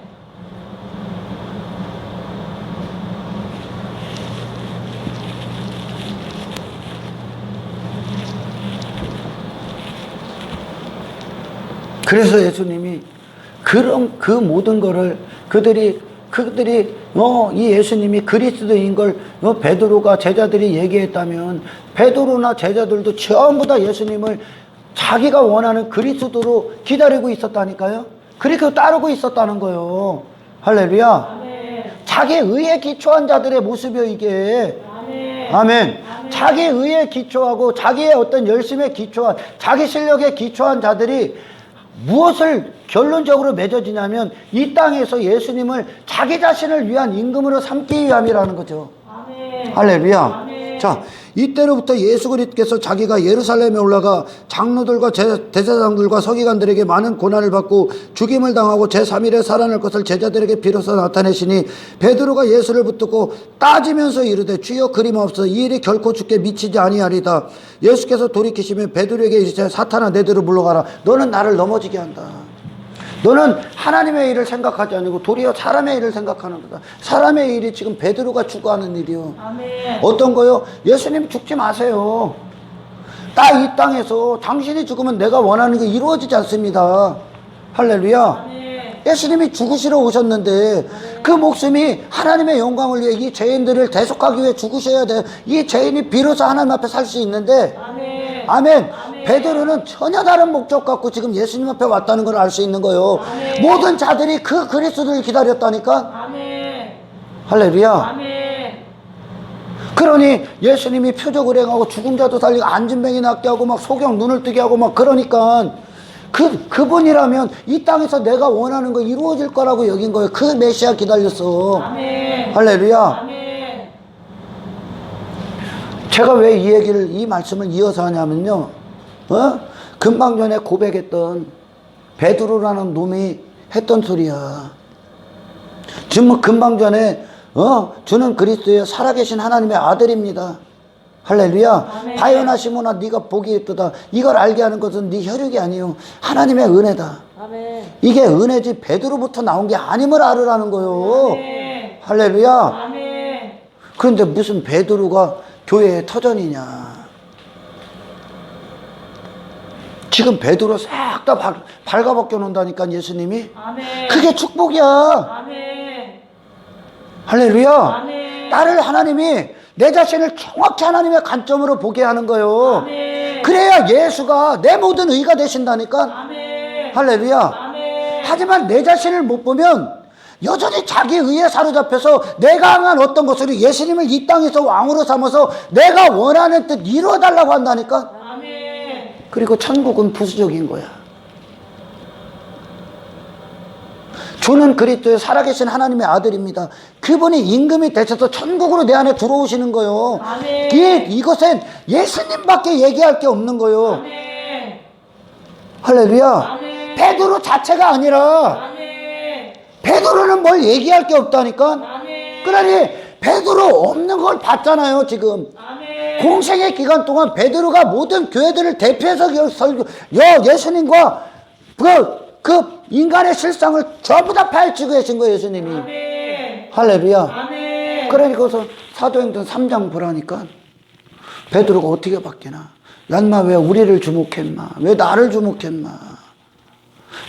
그래서 예수님이 그런 그 모든 거를 그들이 이 예수님이 그리스도인 걸 베드로가 제자들이 얘기했다면 베드로나 제자들도 전부 다 예수님을 자기가 원하는 그리스도로 기다리고 있었다니까요. 그렇게 따르고 있었다는 거예요. 할렐루야. 아멘. 자기 의에 기초한 자들의 모습이요 이게. 아멘. 아멘. 자기 의에 기초하고 자기의 어떤 열심에 기초한 자기 실력에 기초한 자들이 무엇을 결론적으로 맺어지냐면 이 땅에서 예수님을 자기 자신을 위한 임금으로 삼기 위함이라는 거죠. 아멘. 할렐루야. 아멘. 자, 이때로부터 예수 그리스도께서 자기가 예루살렘에 올라가 장로들과 대제사장들과 서기관들에게 많은 고난을 받고 죽임을 당하고 제3일에 살아날 것을 제자들에게 비로소 나타내시니 베드로가 예수를 붙들고 따지면서 이르되 주여 그림없어 이 일이 결코 주께 미치지 아니하리다. 예수께서 돌이키시며 베드로에게 이르시되 사탄아 내대로 물러가라. 너는 나를 넘어지게 한다. 너는 하나님의 일을 생각하지 않고 도리어 사람의 일을 생각하는 거다. 사람의 일이 지금 베드로가 추구하는 일이요. 아멘. 어떤 거요? 예수님 죽지 마세요. 나 이 땅에서 당신이 죽으면 내가 원하는 게 이루어지지 않습니다. 할렐루야. 아멘. 예수님이 죽으시러 오셨는데 그 목숨이 하나님의 영광을 위해 이 죄인들을 대속하기 위해 죽으셔야 돼. 이 죄인이 비로소 하나님 앞에 살 수 있는데 아멘. 아멘. 아멘. 베드로는 전혀 다른 목적 갖고 지금 예수님 앞에 왔다는 걸 알 수 있는 거예요. 아멘. 모든 자들이 그 그리스도를 기다렸다니까. 아멘. 할렐루야. 아멘. 그러니 예수님이 표적을 행하고 죽은 자도 살리고 앉은 병이 낫게 하고 막 소경 눈을 뜨게 하고 막 그러니까 그분이라면 이 땅에서 내가 원하는 거 이루어질 거라고 여긴 거예요. 그 메시아 기다렸어. 아멘. 할렐루야. 아멘. 제가 왜 이 말씀을 이어서 하냐면요. 금방 전에 고백했던 베드로라는 놈이 했던 소리야. 지금 금방 전에 주는 그리스도의 살아계신 하나님의 아들입니다. 할렐루야. 아멘. 바요나 시모나 네가 복이 있도다. 이걸 알게 하는 것은 네 혈육이 아니요 하나님의 은혜다. 아멘. 이게 은혜지 베드로부터 나온 게 아님을 알으라는 거요. 아멘. 할렐루야. 아멘. 그런데 무슨 베드로가 교회의 터전이냐. 지금 베드로 싹 다 발가벗겨 놓는다니까 예수님이. 아멘. 그게 축복이야. 아멘. 할렐루야. 아멘. 나를 하나님이 내 자신을 정확히 하나님의 관점으로 보게 하는 거예요. 아멘. 그래야 예수가 내 모든 의가 되신다니까. 아멘. 할렐루야. 아멘. 하지만 내 자신을 못 보면 여전히 자기 의에 사로잡혀서 내가 향한 어떤 것으로 예수님을 이 땅에서 왕으로 삼아서 내가 원하는 뜻 이루어달라고 한다니까. 아멘. 그리고 천국은 부수적인 거야. 주는 그리스도의 살아계신 하나님의 아들입니다. 그분이 임금이 되셔서 천국으로 내 안에 들어오시는 거요. 아멘. 이것은 예수님밖에 얘기할 게 없는 거요. 아멘. 할렐루야. 아멘. 베드로 자체가 아니라 아멘. 베드로는 뭘 얘기할 게 없다니까. 아멘. 그러니 베드로 없는 걸 봤잖아요 지금. 아멘. 공생의 기간 동안 베드로가 모든 교회들을 대표해서 예수님과 그 인간의 실상을 전부 다 파헤치고 계신 거예요 예수님이. 아멘. 할렐루야. 아멘. 그러니까서 사도행전 3장 보라니까 베드로가 어떻게 바뀌나. 얀마 왜 우리를 주목했마. 왜 나를 주목했마.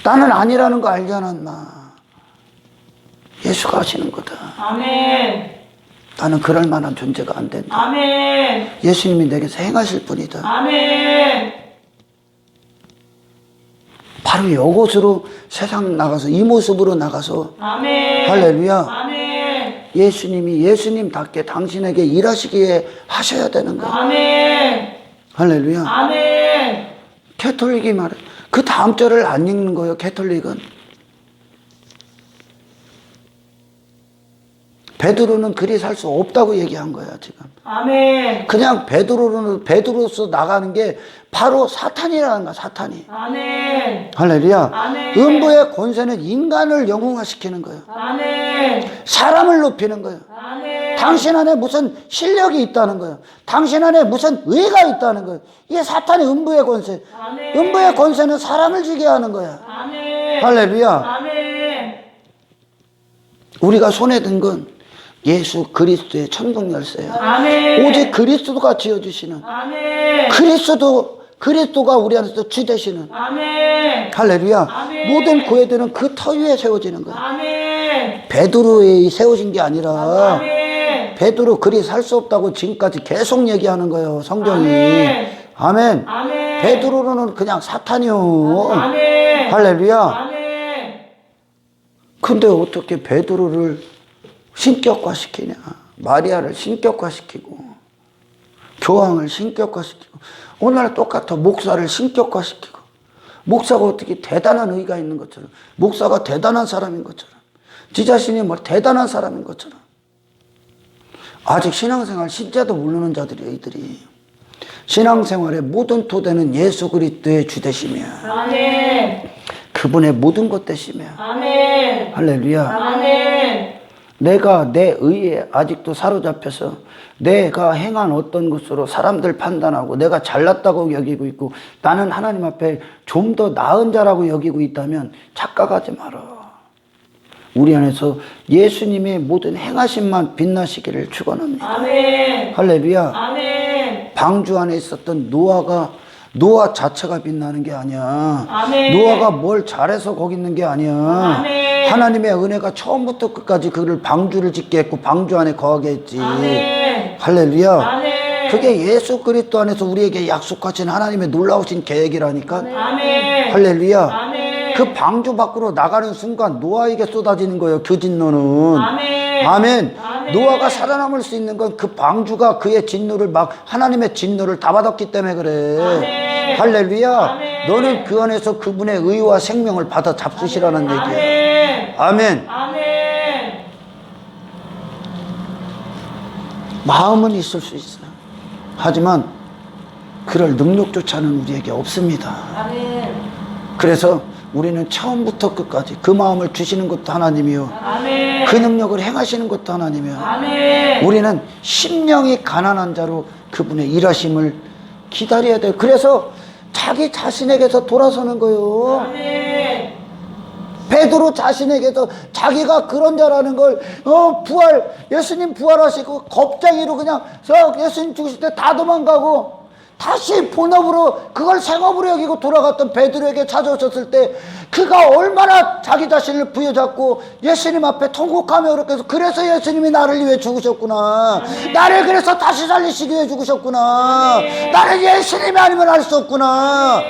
나는 아니라는 거 알잖아 인마. 예수가 하시는 거다. 아멘. 나는 그럴 만한 존재가 안 된다. 아멘. 예수님이 내게서 행하실 분이다. 아멘. 바로 이것으로 세상 나가서 이 모습으로 나가서 아멘. 할렐루야. 아멘. 예수님이 예수님답게 당신에게 일하시기에 하셔야 되는 거야. 아멘. 할렐루야. 아멘. 캐톨릭이 말해. 그 다음 절을 안 읽는 거예요. 캐톨릭은. 베드로는 그리 살 수 없다고 얘기한 거야 지금. 아멘. 그냥 베드로로서 나가는 게 바로 사탄이라는 거야. 사탄이. 아멘. 할렐루야. 아멘. 음부의 권세는 인간을 영웅화시키는 거예요. 아멘. 사람을 높이는 거예요. 아멘. 당신 안에 무슨 실력이 있다는 거예요. 당신 안에 무슨 의가 있다는 거예요. 이게 사탄의 음부의 권세. 아멘. 음부의 권세는 사람을 지게 하는 거야. 아멘. 할렐루야. 아멘. 우리가 손에 든 건 예수 그리스도의 천국 열쇠야. 아멘. 오직 그리스도가 지어주시는 아멘. 그리스도가 우리 안에서 주 되시는 아멘. 할렐루야. 아멘. 모든 교회들은 그 터 위에 세워지는 거예요. 아멘. 베드로에 세워진 게 아니라 아멘. 베드로 그리 살 수 없다고 지금까지 계속 얘기하는 거예요. 성경이. 아멘. 아멘. 아멘. 베드로는 그냥 사탄이요. 아멘. 할렐루야. 아멘. 근데 어떻게 베드로를 신격화시키냐. 마리아를 신격화시키고 교황을 신격화시키고 오늘 똑같아. 목사를 신격화시키고 목사가 어떻게 대단한 의의가 있는 것처럼 목사가 대단한 사람인 것처럼 지 자신이 뭐 대단한 사람인 것처럼 아직 신앙생활 신자도 모르는 자들이 이들이 신앙생활의 모든 토대는 예수 그리스도의 주 되시며 아멘. 그분의 모든 것 되시며 아멘. 할렐루야. 아멘. 내가 내 의에 아직도 사로잡혀서 내가 행한 어떤 것으로 사람들 판단하고 내가 잘났다고 여기고 있고 나는 하나님 앞에 좀 더 나은 자라고 여기고 있다면 착각하지 마라. 우리 안에서 예수님의 모든 행하심만 빛나시기를 축원합니다. 아멘. 할렐루야. 아멘. 방주 안에 있었던 노아 자체가 빛나는 게 아니야. 아멘. 노아가 뭘 잘해서 거기 있는 게 아니야. 아멘. 하나님의 은혜가 처음부터 끝까지 그를 방주를 짓게 했고 방주 안에 거하게 했지. 아멘. 할렐루야. 아멘. 그게 예수 그리스도 안에서 우리에게 약속하신 하나님의 놀라우신 계획이라니까. 아멘. 할렐루야. 아멘. 그 방주 밖으로 나가는 순간 노아에게 쏟아지는 거예요. 그 진노는. 아멘. 아멘. 아멘. 노아가 살아남을 수 있는 건 그 방주가 그의 진노를 막 하나님의 진노를 다 받았기 때문에 그래. 아멘. 할렐루야. 아멘. 너는 그 안에서 그분의 의와 생명을 받아 잡수시라는 얘기야. 아멘. 아멘. 아멘. 마음은 있을 수 있어요. 하지만 그럴 능력조차는 우리에게 없습니다. 아멘. 그래서 우리는 처음부터 끝까지 그 마음을 주시는 것도 하나님이요. 아멘. 그 능력을 행하시는 것도 하나님이요. 아멘. 우리는 심령이 가난한 자로 그분의 일하심을 기다려야 돼요. 그래서 자기 자신에게서 돌아서는 거예요. 아멘. 베드로 자신에게서 자기가 그런 자라는 걸 예수님 부활하시고 겁쟁이로 그냥 예수님 죽으실 때 다 도망가고 다시 본업으로 그걸 생업으로 여기고 돌아갔던 베드로에게 찾아오셨을 때 그가 얼마나 자기 자신을 부여잡고 예수님 앞에 통곡하며 그렇게 해서 그래서 예수님이 나를 위해 죽으셨구나. 나를 그래서 다시 살리시기 위해 죽으셨구나. 나는 예수님이 아니면 할 수 없구나.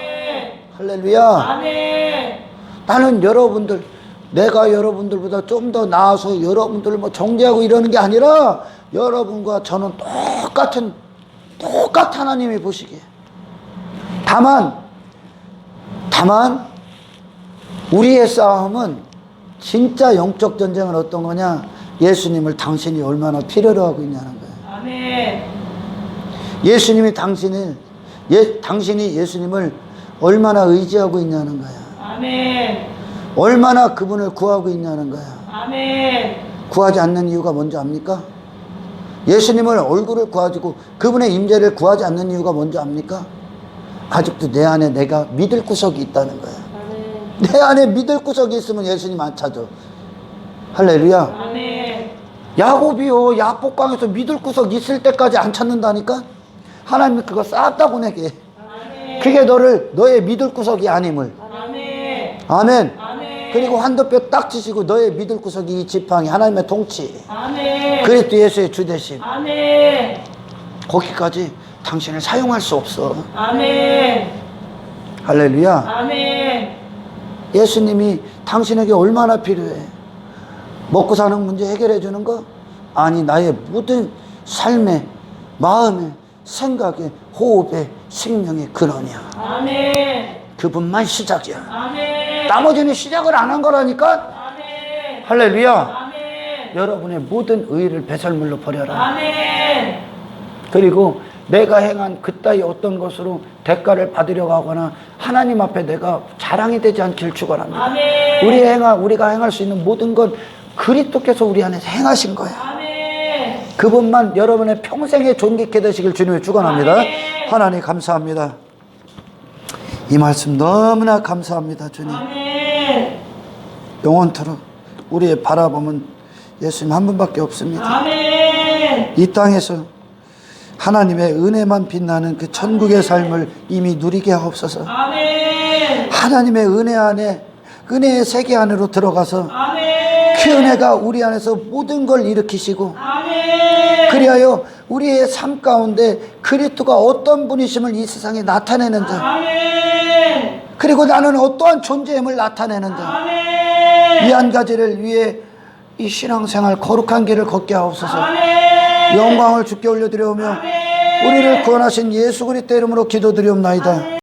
할렐루야. 아멘. 나는 내가 여러분들보다 좀 더 나아서 여러분들을 뭐 정죄하고 이러는 게 아니라 여러분과 저는 똑같은 하나님이 보시기에. 다만 우리의 싸움은 진짜 영적 전쟁은 어떤 거냐? 예수님을 당신이 얼마나 필요로 하고 있냐는 거예요. 아멘. 당신이 예수님을 얼마나 의지하고 있냐는 거야. 아멘. 얼마나 그분을 구하고 있냐는 거야. 아멘. 구하지 않는 이유가 뭔지 압니까? 예수님을 얼굴을 구하지고 그분의 임재를 구하지 않는 이유가 뭔지 압니까? 아직도 내 안에 내가 믿을 구석이 있다는 거야. 아멘. 내 안에 믿을 구석이 있으면 예수님 안 찾아. 할렐루야. 아멘. 야곱이요, 야복강에서 믿을 구석 있을 때까지 안 찾는다니까? 하나님이 그거 싹 다 보내게. 아멘. 그게 너의 믿을 구석이 아님을. 아멘. 아멘. 아멘. 그리고 한도 뼈 딱 치시고 너의 믿을 구석이 이 지팡이 하나님의 통치. 아멘. 그리스도 예수의 주대심. 아멘. 거기까지 당신을 사용할 수 없어. 아멘. 할렐루야. 아멘. 예수님이 당신에게 얼마나 필요해? 먹고 사는 문제 해결해 주는 거? 아니, 나의 모든 삶의, 마음의, 생각의, 호흡의, 생명의 근원이야. 아멘. 그분만 시작이야. 아멘. 나머지는 시작을 안 한 거라니까? 아멘. 할렐루야. 아멘. 여러분의 모든 의의를 배설물로 버려라. 아멘. 그리고 내가 행한 그따위 어떤 것으로 대가를 받으려고 하거나 하나님 앞에 내가 자랑이 되지 않길 축원합니다. 아멘. 우리가 행할 수 있는 모든 건 그리스도께서 우리 안에서 행하신 거야. 아멘. 그분만 여러분의 평생에 존귀케 되시길 주님의 축원합니다. 아멘. 하나님 감사합니다. 이 말씀 너무나 감사합니다, 주님. 아멘. 영원토록 우리의 바라봄은 예수님 한 분밖에 없습니다. 아멘. 이 땅에서 하나님의 은혜만 빛나는 그 천국의 삶을 이미 누리게 하옵소서. 아멘. 하나님의 은혜 안에, 은혜의 세계 안으로 들어가서 아멘. 그 은혜가 우리 안에서 모든 걸 일으키시고, 아멘. 그리하여 우리의 삶 가운데 그리스도가 어떤 분이심을 이 세상에 나타내는 자, 아멘. 그리고 나는 어떠한 존재임을 나타내는 자, 아멘. 이 한 가지를 위해 이 신앙생활 거룩한 길을 걷게 하옵소서. 아멘. 영광을 주께 올려드려오며 아멘. 우리를 구원하신 예수 그리스도 이름으로 기도드리옵나이다.